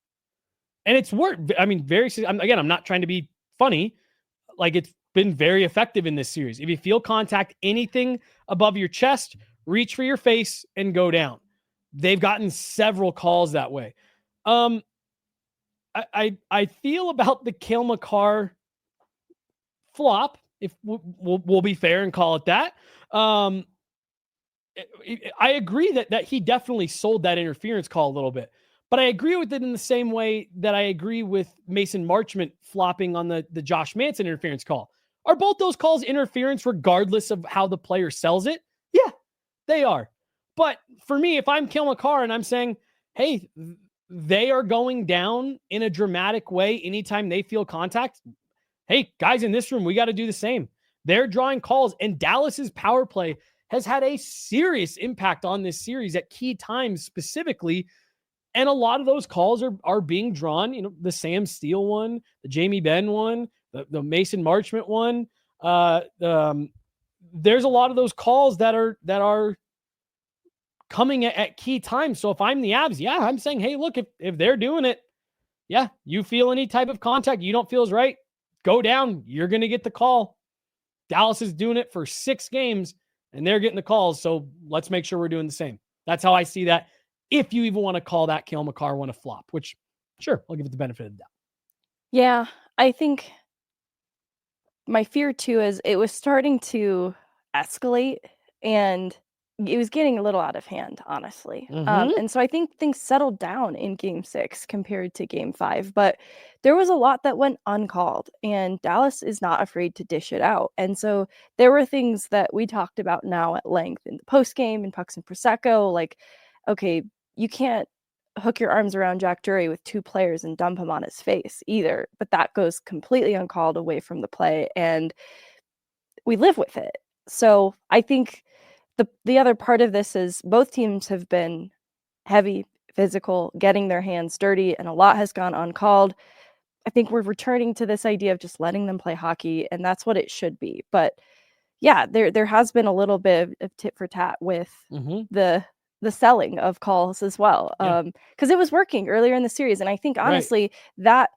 S1: And it's worked. I mean, I'm not trying to be funny. Like, it's been very effective in this series. If you feel contact, anything above your chest, reach for your face and go down. They've gotten several calls that way. I feel about the Cale Makar flop, if we'll be fair and call it that. I agree that he definitely sold that interference call a little bit, but I agree with it in the same way that I agree with Mason Marchment flopping on the Josh Manson interference call. Are both those calls interference regardless of how the player sells it? Yeah, they are. But for me, if I'm Cale Makar and I'm saying, hey, they are going down in a dramatic way anytime they feel contact, hey, guys in this room, we got to do the same. They're drawing calls, and Dallas's power play has had a serious impact on this series at key times specifically. And a lot of those calls are being drawn, the Sam Steele one, the Jamie Benn one, the Mason Marchment one. There's a lot of those calls that are coming at key times. So if I'm the Avs, I'm saying, hey, look, if they're doing it, you feel any type of contact you don't feel is right, go down. You're going to get the call. Dallas is doing it for 6 games, and they're getting the calls. So let's make sure we're doing the same. That's how I see that. If you even want to call that Cale Makar one a flop, which, sure, I'll give it the benefit of the doubt. Yeah, I think my fear, too, is it was starting to escalate, and it was getting a little out of hand, honestly. And so I think things settled down in Game 6 compared to Game 5. But there was a lot that went uncalled, and Dallas is not afraid to dish it out. And so there were things that we talked about now at length in the postgame and Pucks and Prosecco, like, okay, you can't hook your arms around Jack Drury with 2 players and dump him on his face either. But that goes completely uncalled away from the play, and we live with it. So I think the other part of this is both teams have been heavy, physical, getting their hands dirty, and a lot has gone uncalled. I think we're returning to this idea of just letting them play hockey, and that's what it should be. But yeah, there has been a little bit of tit for tat with the selling of calls as well, because it was working earlier in the series, and I think honestly that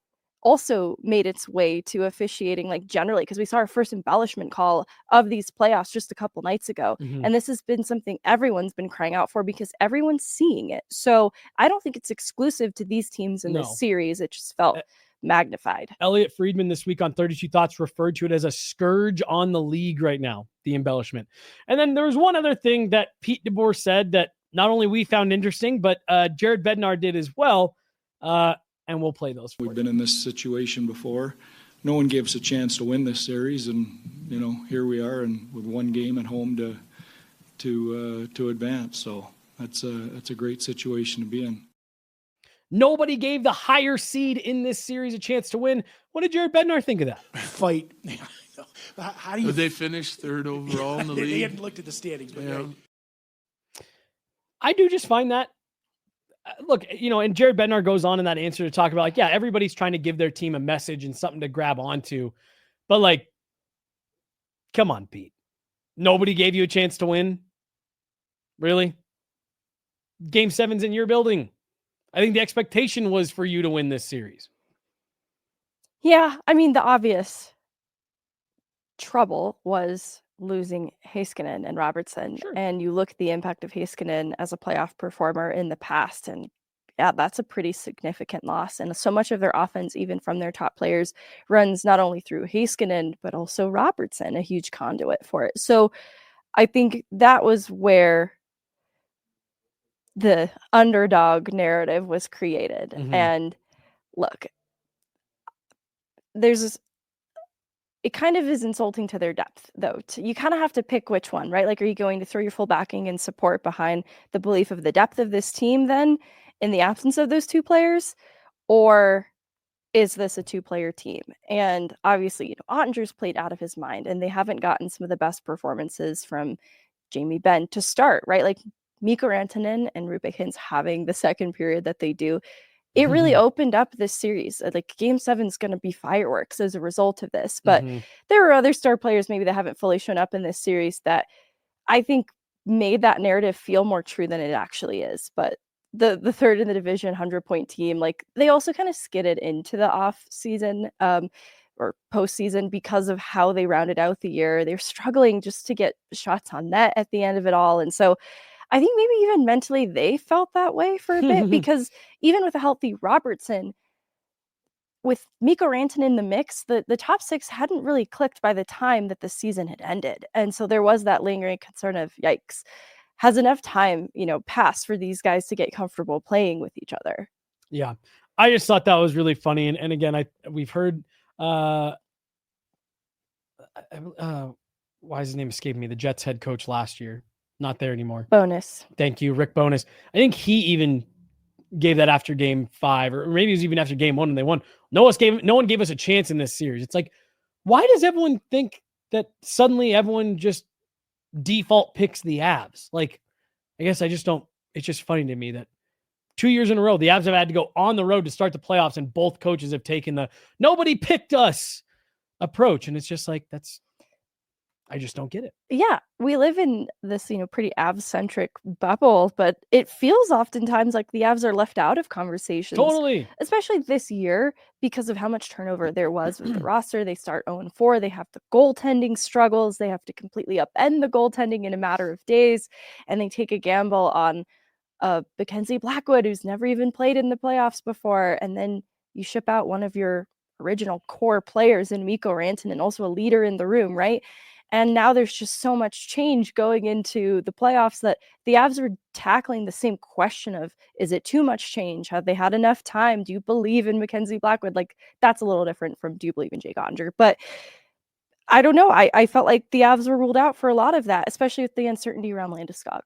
S1: also made its way to officiating, like generally, because we saw our first embellishment call of these playoffs just a couple nights ago. And this has been something everyone's been crying out for because everyone's seeing it. So I don't think it's exclusive to these teams in this series. It just felt magnified. Elliot Friedman this week on 32 Thoughts referred to it as a scourge on the league right now, the embellishment. And then there was one other thing that Pete DeBoer said that not only we found interesting, but Jared Bednar did as well. and we'll play those for
S10: We've been in this situation before. No one gave us a chance to win this series, and here we are, and with one game at home to advance. So that's a great situation to be in.
S1: Nobody gave the higher seed in this series a chance to win. What did Jared Bednar think of that?
S12: Fight. How do you?
S13: But they finished third overall in the league.
S12: They hadn't looked at the standings, but
S13: Yeah.
S1: I do just find that, look, and Jared Bednar goes on in that answer to talk about everybody's trying to give their team a message and something to grab onto. But come on, Pete. Nobody gave you a chance to win? Really? Game 7's in your building. I think the expectation was for you to win this series.
S3: Yeah, I mean, the obvious trouble was losing Heiskanen and Robertson.
S1: Sure.
S3: And you look at the impact of Heiskanen as a playoff performer in the past, and that's a pretty significant loss. And so much of their offense, even from their top players, runs not only through Heiskanen, but also Robertson, a huge conduit for it. So I think that was where the underdog narrative was created.
S1: Mhm.
S3: And look, it kind of is insulting to their depth, though. You kind of have to pick which one, right? Are you going to throw your full backing and support behind the belief of the depth of this team then, in the absence of those two players? Or is this a two-player team? And obviously, Ottinger's played out of his mind, and they haven't gotten some of the best performances from Jamie Benn to start, right? Mikko Rantanen and Roope Hintz having the second period that they do, it really opened up this series. Game 7 is going to be fireworks as a result of this. But there are other star players maybe that haven't fully shown up in this series that I think made that narrative feel more true than it actually is. But the third in the division, 100-point team, they also kind of skidded into the off season or postseason because of how they rounded out the year. They're struggling just to get shots on net at the end of it all. And so I think maybe even mentally they felt that way for a bit, because even with a healthy Robertson, with Mikko Rantanen in the mix, the top six hadn't really clicked by the time that the season had ended. And so there was that lingering concern of, yikes, has enough time, passed for these guys to get comfortable playing with each other?
S1: Yeah. I just thought that was really funny. And again, we've heard, why is his name escaping me? The Jets head coach last year. Not there anymore.
S3: Bonus.
S1: Thank you, Rick Bonus. I think he even gave that after game 5, or maybe it was even after game 1 and they won. No one gave us a chance in this series. It's why does everyone think that suddenly everyone just default picks the Avs? I guess I just don't. It's just funny to me that 2 years in a row, the Avs have had to go on the road to start the playoffs, and both coaches have taken the nobody picked us approach. And it's just I just don't get it.
S3: Yeah, we live in this, pretty Avs-centric bubble, but it feels oftentimes like the Avs are left out of conversations.
S1: Totally.
S3: Especially this year, because of how much turnover there was with the roster. They start 0-4. They have the goaltending struggles. They have to completely upend the goaltending in a matter of days. And they take a gamble on Mackenzie Blackwood, who's never even played in the playoffs before. And then you ship out one of your original core players in Mikko Rantanen, also a leader in the room, right? And now there's just so much change going into the playoffs that the Avs are tackling the same question of, is it too much change? Have they had enough time? Do you believe in Mackenzie Blackwood? That's a little different from do you believe in Jake Ottinger? But I don't know. I felt like the Avs were ruled out for a lot of that, especially with the uncertainty around Landeskog.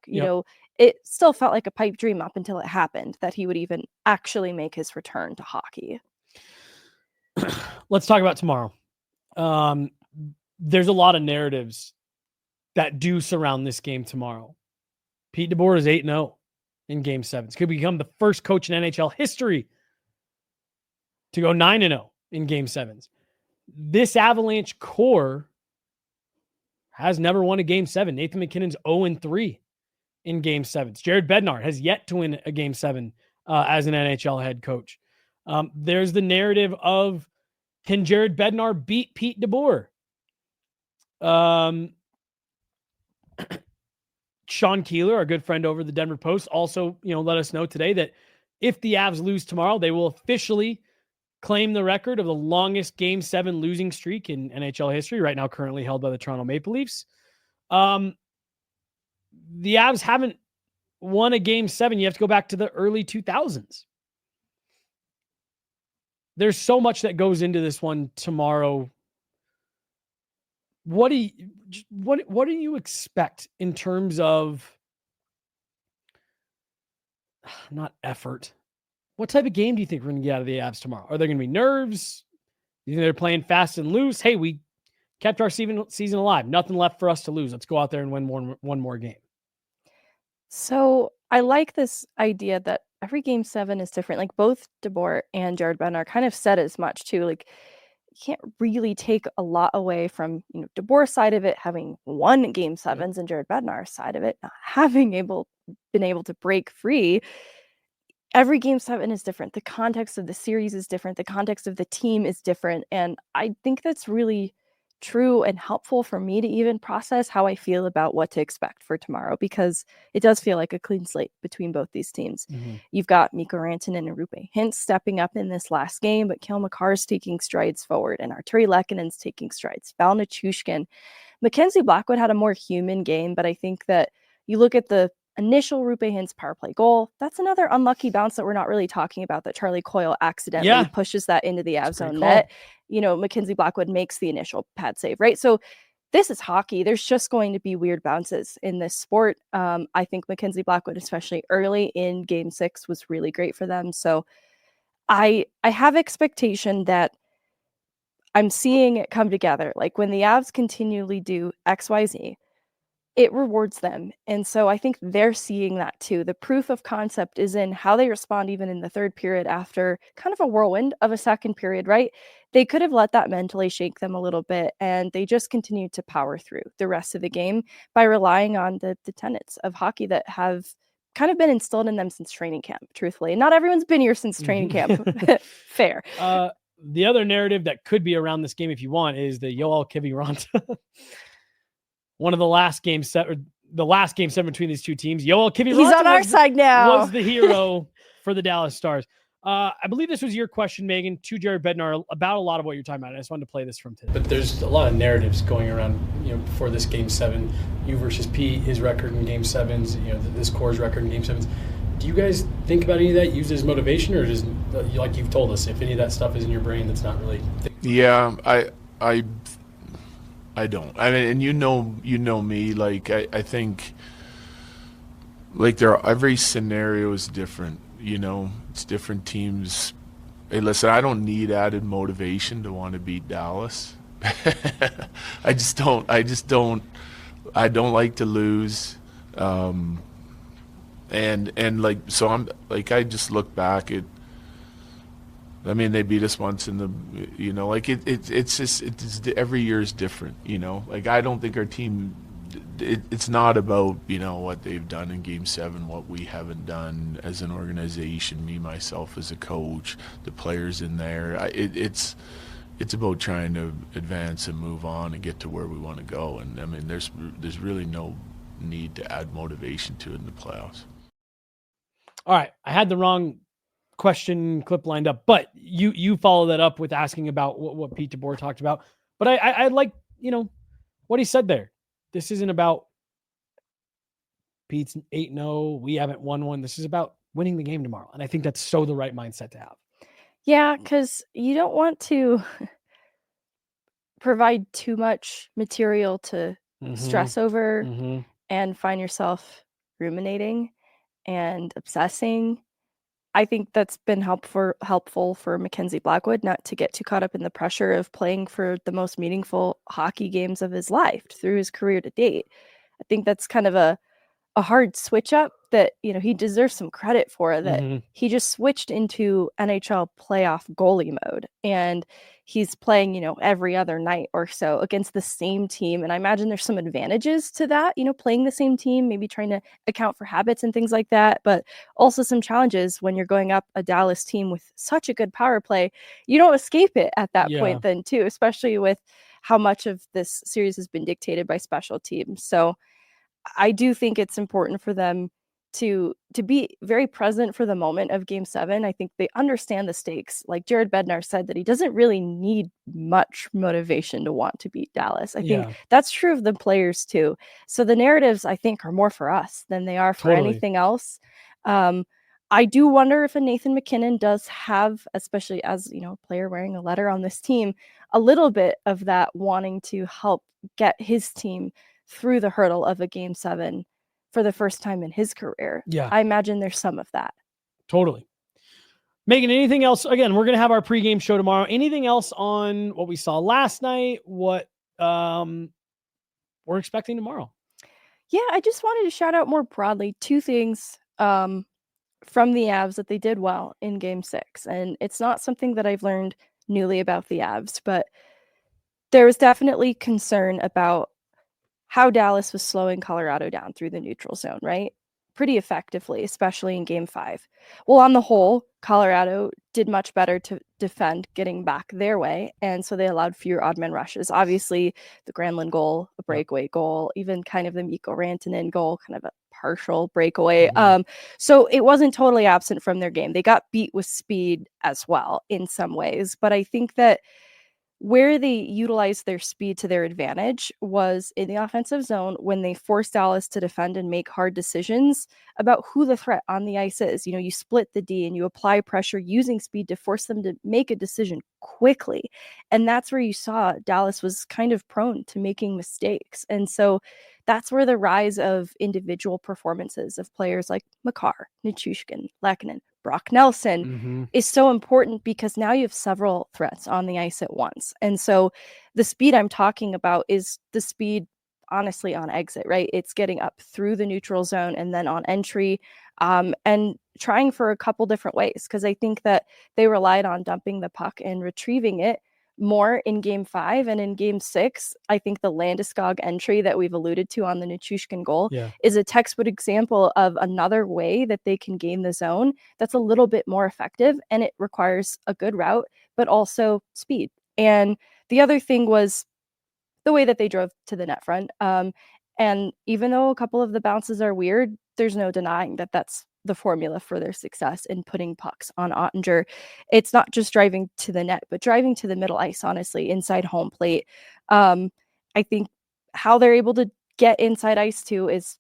S3: It still felt like a pipe dream up until it happened that he would even actually make his return to hockey.
S1: Let's talk about tomorrow. There's a lot of narratives that do surround this game tomorrow. Pete DeBoer is 8-0 in game 7. Could become the first coach in NHL history to go 9-0 in game 7s. This Avalanche core has never won a game 7. Nathan MacKinnon's 0-3 in game 7s. Jared Bednar has yet to win a game 7 as an NHL head coach. There's the narrative of, can Jared Bednar beat Pete DeBoer? Sean Keeler, our good friend over the Denver Post, also, let us know today that if the Avs lose tomorrow, they will officially claim the record of the longest game 7 losing streak in NHL history, right now currently held by the Toronto Maple Leafs. The Avs haven't won a game 7. You have to go back to the early 2000s. there's so much that goes into this one tomorrow. What do you expect in terms of not effort? What type of game do you think we're going to get out of the Avs tomorrow? Are there going to be nerves? You think they're playing fast and loose? Hey, we kept our season alive. Nothing left for us to lose. Let's go out there and win one more game.
S3: So I like this idea that every game 7 is different. Like both DeBoer and Jared Bednar kind of said as much too. Like you can't really take a lot away from DeBoer's side of it having won game 7s and Jared Bednar's side of it not having been able to break free. Every game 7 is different. The context of the series is different. The context of the team is different. And I think that's really true and helpful for me to even process how I feel about what to expect for tomorrow, because it does feel like a clean slate between both these teams. You've got Mikko Rantanen and Roope Hintz stepping up in this last game, but Cale Makar is taking strides forward and Arrtturi Lehkonen's taking strides. Val Nichushkin. Mackenzie Blackwood had a more human game, but I think that you look at the initial Roope Hintz power play goal, that's another unlucky bounce that we're not really talking about, that Charlie Coyle accidentally pushes that into the Avs zone net. Mackenzie Blackwood makes the initial pad save, right? So this is hockey. There's just going to be weird bounces in this sport. I think Mackenzie Blackwood, especially early in game 6, was really great for them. So I have expectation that I'm seeing it come together. Like when the Avs continually do XYZ, it rewards them. And so I think they're seeing that too. The proof of concept is in how they respond even in the third period after kind of a whirlwind of a second period, right? They could have let that mentally shake them a little bit, and they just continued to power through the rest of the game by relying on the tenets of hockey that have kind of been instilled in them since training camp, truthfully. And not everyone's been here since training camp. Fair.
S1: The other narrative that could be around this game, if you want, is the Yoel Kiviranta. One of the last game set, or the last game 7 between these two teams. Yoel Kiviranta,
S3: he's on our side now,
S1: was the hero for the Dallas Stars. I believe this was your question, Megan, to Jared Bednar about a lot of what you're talking about. I just wanted to play this from today.
S6: But there's a lot of narratives going around, before this game 7, you versus Pete, his record in game 7s, this core's record in game 7s. Do you guys think about any of that, use it as motivation, or just like you've told us, if any of that stuff is in your brain that's not really?
S13: Yeah, I don't. I mean, and you know me. Like I think, like every scenario is different. It's different teams. Hey, listen, I don't need added motivation to want to beat Dallas. I just don't. I don't like to lose. And like, so I'm like, I just look back at. I mean, they beat us once in the, like it's every year is different, like I don't think our team, it's not about, what they've done in game 7, what we haven't done as an organization, me, myself as a coach, the players in there. It's about trying to advance and move on and get to where we want to go. And I mean, there's really no need to add motivation to it in the playoffs.
S1: All right. I had the wrong question clip lined up, but you follow that up with asking about what Pete DeBoer talked about. But I like, what he said there. This isn't about Pete's 8-0. We haven't won one. This is about winning the game tomorrow. And I think that's so the right mindset to have.
S3: Yeah, because you don't want to provide too much material to stress over and find yourself ruminating and obsessing. I think that's been helpful for Mackenzie Blackwood not to get too caught up in the pressure of playing for the most meaningful hockey games of his life through his career to date. I think that's kind of a hard switch up that, he deserves some credit for, that he just switched into NHL playoff goalie mode, and he's playing, every other night or so against the same team. And I imagine there's some advantages to that, playing the same team, maybe trying to account for habits and things like that, but also some challenges when you're going up a Dallas team with such a good power play. You don't escape it at that point then too, especially with how much of this series has been dictated by special teams. So I do think it's important for them to be very present for the moment of game 7. I think they understand the stakes. Like Jared Bednar said, that he doesn't really need much motivation to want to beat Dallas. I think that's true of the players too. So the narratives, I think, are more for us than they are for anything else. I do wonder if a Nathan MacKinnon does have, especially as, a player wearing a letter on this team, a little bit of that wanting to help get his team through the hurdle of a Game 7 for the first time in his career.
S1: Yeah.
S3: I imagine there's some of that.
S1: Totally. Megan, anything else? Again, we're going to have our pregame show tomorrow. Anything else on what we saw last night? What we're expecting tomorrow?
S3: Yeah, I just wanted to shout out more broadly 2 things from the Avs that they did well in Game 6. And it's not something that I've learned newly about the Avs, but there was definitely concern about how Dallas was slowing Colorado down through the neutral zone, right? Pretty effectively, especially in Game 5. Well, on the whole, Colorado did much better to defend getting back their way, and so they allowed fewer odd man rushes. Obviously, the Granlund goal, a breakaway goal, even kind of the Mikko Rantanen goal, kind of a partial breakaway. So it wasn't totally absent from their game. They got beat with speed as well in some ways, but I think that where they utilized their speed to their advantage was in the offensive zone when they forced Dallas to defend and make hard decisions about who the threat on the ice is. You split the D and you apply pressure using speed to force them to make a decision quickly. And that's where you saw Dallas was kind of prone to making mistakes. And so that's where the rise of individual performances of players like Makar, Nichushkin, Lehkonen, Brock Nelson is so important, because now you have several threats on the ice at once. And so the speed I'm talking about is the speed, honestly, on exit, right? It's getting up through the neutral zone and then on entry, and trying for a couple different ways, because I think that they relied on dumping the puck and retrieving it more in Game 5. And in Game 6, I think the Landeskog entry that we've alluded to on the Nichushkin goal is a textbook example of another way that they can game the zone that's a little bit more effective, and it requires a good route, but also speed. And the other thing was the way that they drove to the net front. And even though a couple of the bounces are weird, there's no denying that that's the formula for their success in putting pucks on Oettinger. It's not just driving to the net, but driving to the middle ice, honestly, inside home plate. I think how they're able to get inside ice too is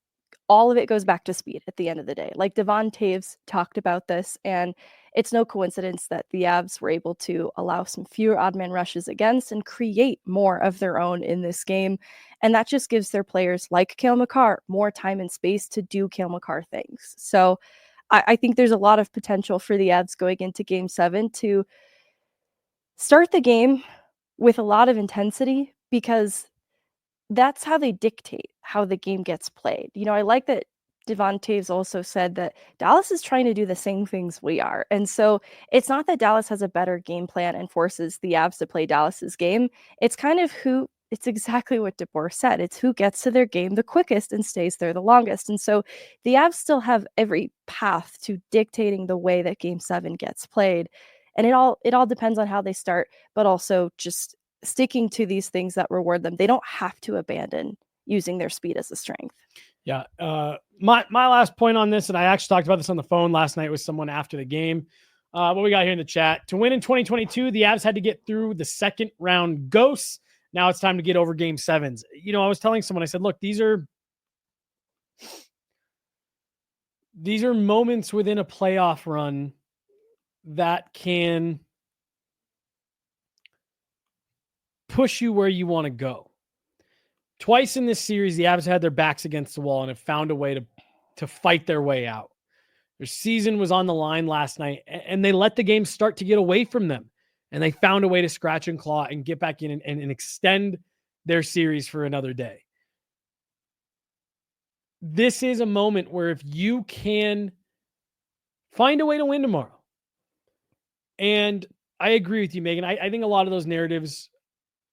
S3: all of it goes back to speed at the end of the day. Like Devon Toews talked about this, and it's no coincidence that the Avs were able to allow some fewer odd man rushes against and create more of their own in this game. And that just gives their players like Cale Makar more time and space to do Cale Makar things. So I think there's a lot of potential for the Avs going into Game 7 to start the game with a lot of intensity, because that's how they dictate how the game gets played. I like that Devon Toews also said that Dallas is trying to do the same things we are. And so it's not that Dallas has a better game plan and forces the Avs to play Dallas's game. It's exactly what DeBoer said. It's who gets to their game the quickest and stays there the longest. And so the Avs still have every path to dictating the way that Game 7 gets played. And it all depends on how they start, but also just sticking to these things that reward them. They don't have to abandon using their speed as a strength.
S1: Yeah. My last point on this, and I actually talked about this on the phone last night with someone after the game. What we got here in the chat: to win in 2022, the Avs had to get through the second round ghosts. Now it's time to get over Game 7s. I was telling someone, I said, look, these are moments within a playoff run that can push you where you want to go. Twice in this series, the Avs had their backs against the wall and have found a way to fight their way out. Their season was on the line last night, and they let the game start to get away from them. And they found a way to scratch and claw and get back in and extend their series for another day. This is a moment where if you can find a way to win tomorrow, and I agree with you, Megan, I think a lot of those narratives,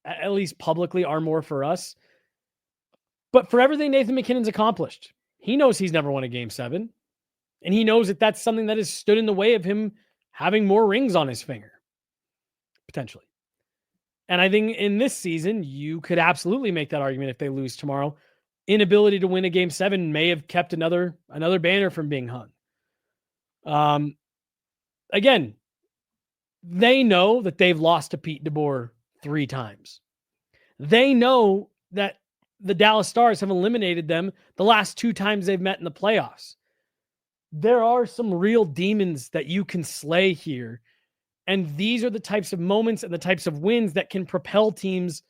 S1: at least publicly, are more for us. But for everything Nathan MacKinnon's accomplished, he knows he's never won a Game 7. And he knows that that's something that has stood in the way of him having more rings on his finger, potentially. And I think in this season, you could absolutely make that argument if they lose tomorrow. Inability to win a Game 7 may have kept another banner from being hung. Again, they know that they've lost to Pete DeBoer 3 times. They know that the Dallas Stars have eliminated them the last 2 times they've met in the playoffs. there are some real demons that you can slay here. And these are the types of moments and the types of wins that can propel teams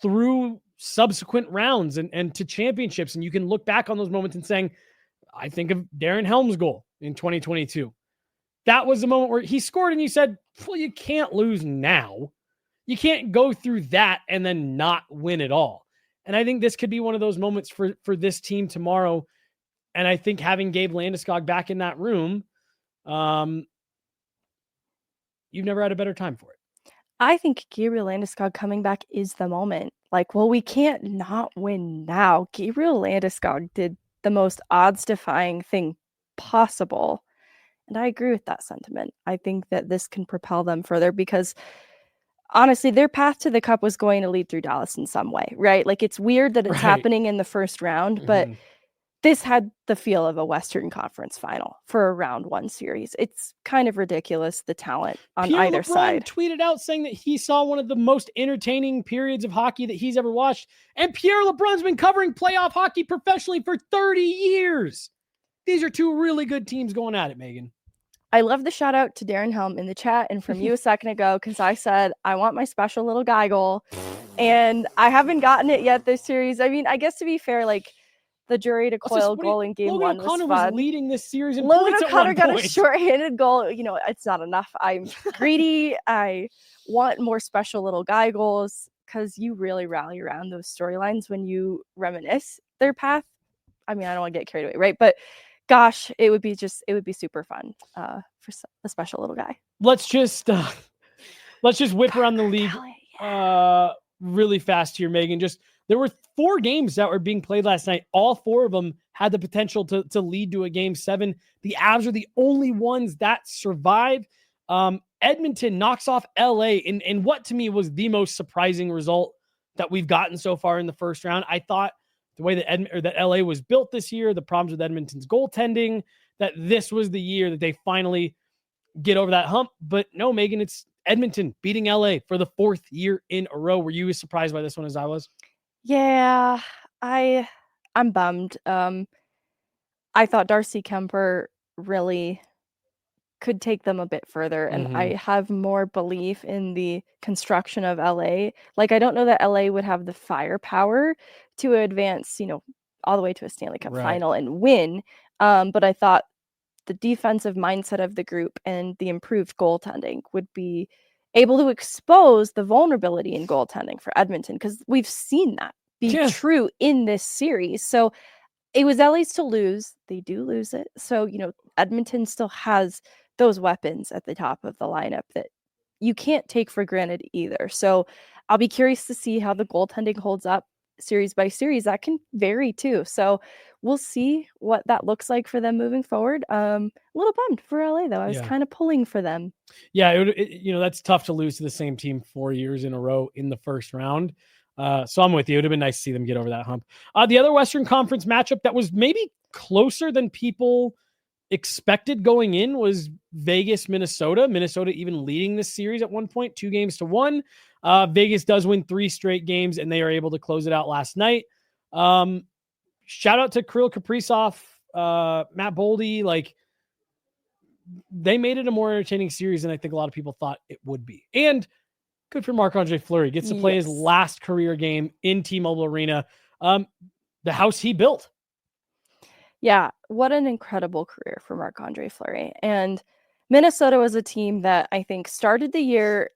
S1: through subsequent rounds and to championships. And you can look back on those moments and saying, I think of Darren Helm's goal in 2022. That was the moment where he scored and you said, well, you can't lose now. You can't go through that and then not win at all. And I think this could be one of those moments for this team tomorrow. And I think having Gabe Landeskog back in that room, you've never had a better time for it.
S3: I think Gabriel Landeskog coming back is the moment. Like, well, we can't not win now. Gabriel Landeskog did the most odds-defying thing possible. And I agree with that sentiment. I think that this can propel them further because, honestly, their path to the Cup was going to lead through Dallas in some way, right? Like, it's weird that it's happening in the first round, but this had the feel of a Western Conference final for a round one series. It's kind of ridiculous, the talent on
S1: Pierre
S3: either
S1: LeBrun
S3: side.
S1: Tweeted out saying that he saw one of the most entertaining periods of hockey that he's ever watched. And Pierre LeBrun's been covering playoff hockey professionally for 30 years. These are two really good teams going at it, Megan.
S3: I love the shout out to Darren Helm in the chat and from you a second ago, because I said, I want my special little guy goal. And I haven't gotten it yet this series. I mean, I guess to be fair, like, the Jury to Coyle goal in game one was fun.
S1: was leading this series in
S3: Logan
S1: points
S3: O'Connor
S1: at
S3: got
S1: one
S3: a
S1: point.
S3: shorthanded goal. You know, it's not enough. I'm greedy. I want more special little guy goals because you really rally around those storylines when you reminisce their path. I mean, I don't want to get carried away, right? But gosh, it would be super fun for a special little guy.
S1: Let's just whip around the league really fast here, Megan. There were 4 games that were being played last night. All 4 of them had the potential to lead to a game 7. The Avs are the only ones that survived. Edmonton knocks off LA in what to me was the most surprising result that we've gotten so far in the first round. I thought the way that LA was built this year, the problems with Edmonton's goaltending, that this was the year that they finally get over that hump. But no, Megan, it's Edmonton beating LA for the 4th year in a row. Were you as surprised by this one as I was?
S3: Yeah, I'm bummed. I thought Darcy Kemper really could take them a bit further, and I have more belief in the construction of LA. Like, I don't know that LA would have the firepower to advance, all the way to a Stanley Cup final and win. But I thought the defensive mindset of the group and the improved goaltending would be able to expose the vulnerability in goaltending for Edmonton, because we've seen that be true in this series. So it was LA's to lose. They do lose it. So, Edmonton still has those weapons at the top of the lineup that you can't take for granted either. So I'll be curious to see how the goaltending holds up series by series. That can vary too. So we'll see what that looks like for them moving forward. A little bummed for LA though. I was kind of pulling for them.
S1: Yeah, that's tough to lose to the same team 4 years in a row in the first round. So I'm with you. It would have been nice to see them get over that hump. The other Western Conference matchup that was maybe closer than people expected going in was Vegas, Minnesota. Minnesota even leading this series at one point, 2-1. Vegas does win 3 straight games, and they are able to close it out last night. Shout out to Kirill Kaprizov, Matt Boldy. Like, they made it a more entertaining series than I think a lot of people thought it would be. And good for Marc-Andre Fleury. Gets to play his last career game in T-Mobile Arena. The house he built.
S3: Yeah, what an incredible career for Marc-Andre Fleury. And Minnesota was a team that I think started the year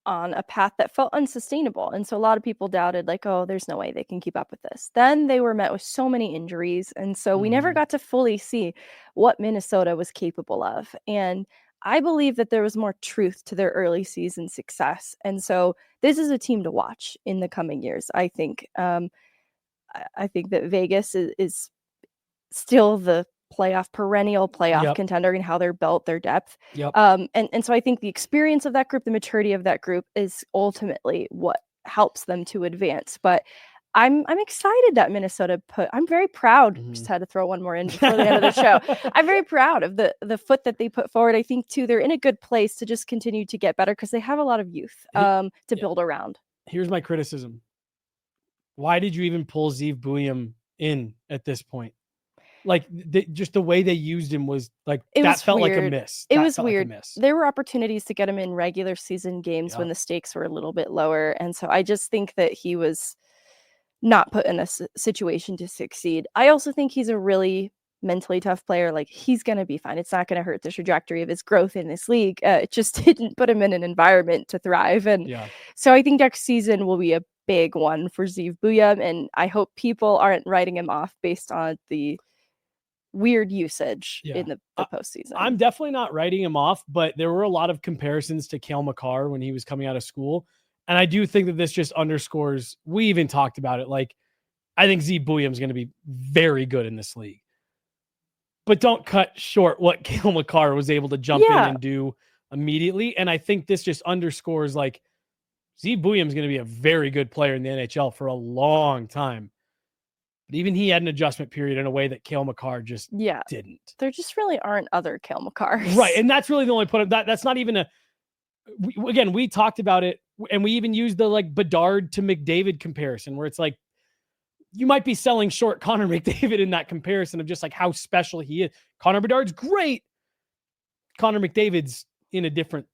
S3: on a path that felt unsustainable. And so a lot of people doubted, like, oh, there's no way they can keep up with this. Then they were met with so many injuries. And so we never got to fully see what Minnesota was capable of. And I believe that there was more truth to their early season success. And so this is a team to watch in the coming years, I think. I think that Vegas is still the perennial playoff contender in how they're built, their depth. And so I think the experience of that group, the maturity of that group is ultimately what helps them to advance. But I'm excited that Minnesota I'm very proud. Just had to throw one more in before the end of the show. I'm very proud of the foot that they put forward. I think too, they're in a good place to just continue to get better because they have a lot of youth to build around.
S1: Here's my criticism. Why did you even pull Zeev Buium in at this point? like just the way they used him was like felt like a miss.
S3: It was weird. There were opportunities to get him in regular season games when the stakes were a little bit lower, and so I just think that he was not put in a situation to succeed. I also think he's a really mentally tough player. Like, he's going to be fine. It's not going to hurt the trajectory of his growth in this league. It just didn't put him in an environment to thrive. And so I think next season will be a big one for Ziv Buyam, and I hope people aren't writing him off based on the weird usage in the postseason.
S1: I'm definitely not writing him off, but there were a lot of comparisons to Cale Makar when he was coming out of school. And I do think that this just underscores, we even talked about it. Like, I think Ziv Buyam is going to be very good in this league, but don't cut short what Cale Makar was able to jump in and do immediately. And I think this just underscores, like, Ziv Buyam is going to be a very good player in the NHL for a long time. But even he had an adjustment period in a way that Cale Makar just didn't.
S3: There just really aren't other Cale Makars.
S1: Right. And that's really the only point of that. That's not even we talked about it, and we even used the like Bedard to McDavid comparison, where it's like, you might be selling short Connor McDavid in that comparison of just like how special he is. Connor Bedard's great. Connor McDavid's in a different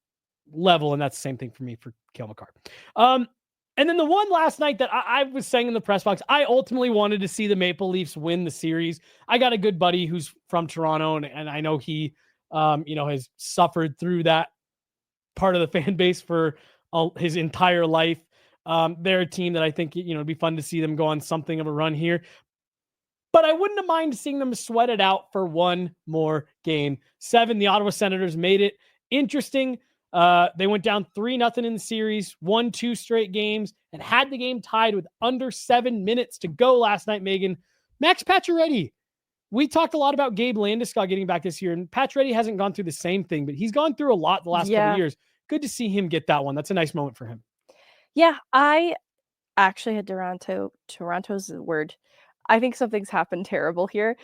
S1: level. And that's the same thing for me for Cale Makar. And then the one last night that I was saying in the press box, I ultimately wanted to see the Maple Leafs win the series. I got a good buddy who's from Toronto, and I know he, has suffered through that part of the fan base for his entire life. They're a team that I think, it'd be fun to see them go on something of a run here. But I wouldn't have minded seeing them sweat it out for one more game. 7, the Ottawa Senators made it interesting. They went down 3-0 in the series, won 2 straight games, and had the game tied with under 7 minutes to go last night, Megan. Max Pacioretty. We talked a lot about Gabe Landeskog getting back this year, and Pacioretty hasn't gone through the same thing, but he's gone through a lot the last couple of years. Good to see him get that one. That's a nice moment for him.
S3: Yeah, I actually had Toronto's the word. I think something's happened terrible here.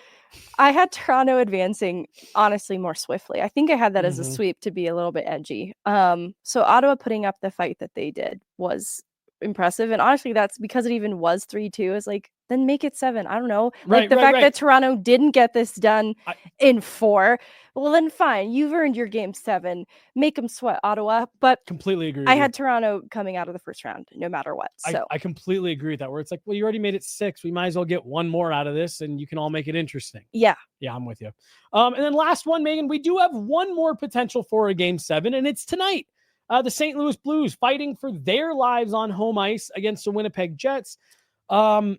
S3: I had Toronto advancing, honestly, more swiftly. I think I had that as a sweep to be a little bit edgy. So Ottawa putting up the fight that they did was impressive. And honestly, that's because it even was 3-2. It's like, then make it 7. I don't know. Like the fact that Toronto didn't get this done in 4. Well, then fine. You've earned your game 7. Make them sweat, Ottawa. But
S1: completely agree.
S3: I had Toronto coming out of the first round, no matter what. So
S1: I completely agree with that, where it's like, well, you already made it 6. We might as well get one more out of this, and you can all make it interesting.
S3: Yeah.
S1: Yeah, I'm with you. And then last one, Megan, we do have one more potential for a game 7, and it's tonight. The St. Louis Blues fighting for their lives on home ice against the Winnipeg Jets. I'll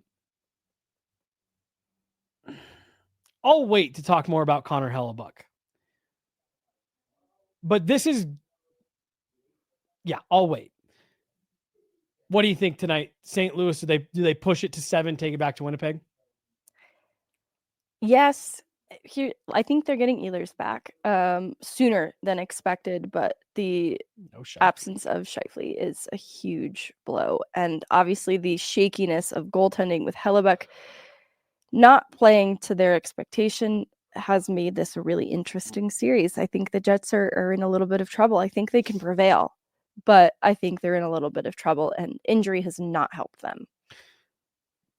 S1: wait to talk more about Connor Hellebuyck. But this is, I'll wait. What do you think tonight? St. Louis, do they push it to 7, take it back to Winnipeg?
S3: Yes. I think they're getting Ehlers back sooner than expected, but the absence of Scheifele is a huge blow. And obviously the shakiness of goaltending with Hellebuyck not playing to their expectation has made this a really interesting series. I think the Jets are in a little bit of trouble. I think they can prevail, but I think they're in a little bit of trouble, and injury has not helped them.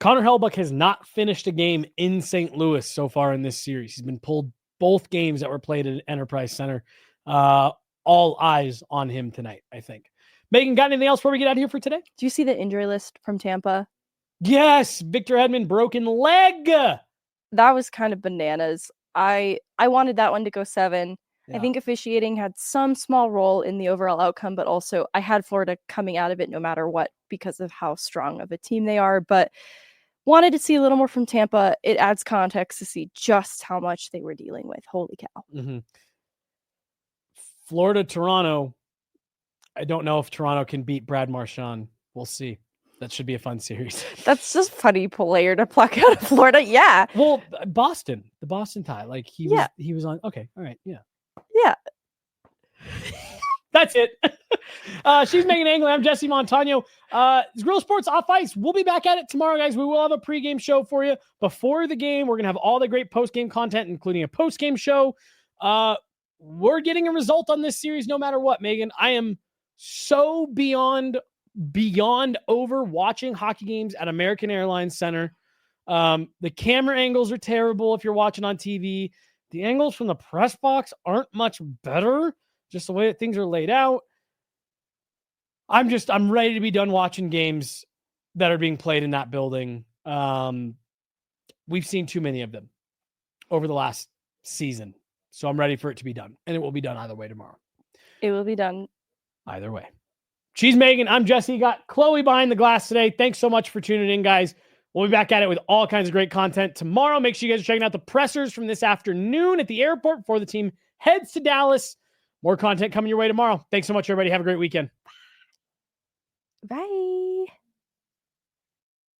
S1: Connor Hellebuyck has not finished a game in St. Louis so far in this series. He's been pulled both games that were played at Enterprise Center. All eyes on him tonight, I think. Megan, got anything else before we get out of here for today?
S3: Do you see the injury list from Tampa?
S1: Yes, Victor Hedman, broken leg.
S3: That was kind of bananas. I wanted that one to go 7. Yeah. I think officiating had some small role in the overall outcome, but also I had Florida coming out of it no matter what because of how strong of a team they are. But wanted to see a little more from Tampa. It adds context to see just how much they were dealing with. Holy cow.
S1: Mm-hmm. Florida, Toronto. I don't know if Toronto can beat Brad Marchand. We'll see. That should be a fun series.
S3: That's just funny player to pluck out of Florida. Yeah.
S1: Well, the Boston tie. Like he was on. Okay. All right. Yeah.
S3: Yeah.
S1: That's it. She's Meghan Angley. I'm Jesse Montano. Real Sports Off Ice. We'll be back at it tomorrow, guys. We will have a pregame show for you before the game. We're going to have all the great postgame content, including a postgame show. We're getting a result on this series no matter what, Megan. I am so beyond over watching hockey games at American Airlines Center. The camera angles are terrible if you're watching on TV. The angles from the press box aren't much better, just the way that things are laid out. I'm ready to be done watching games that are being played in that building. We've seen too many of them over the last season. So I'm ready for it to be done. And it will be done either way tomorrow.
S3: It will be done
S1: either way. She's Megan. I'm Jesse. Got Chloe behind the glass today. Thanks so much for tuning in, guys. We'll be back at it with all kinds of great content tomorrow. Make sure you guys are checking out the pressers from this afternoon at the airport before the team heads to Dallas. More content coming your way tomorrow. Thanks so much, everybody. Have a great weekend.
S3: Bye.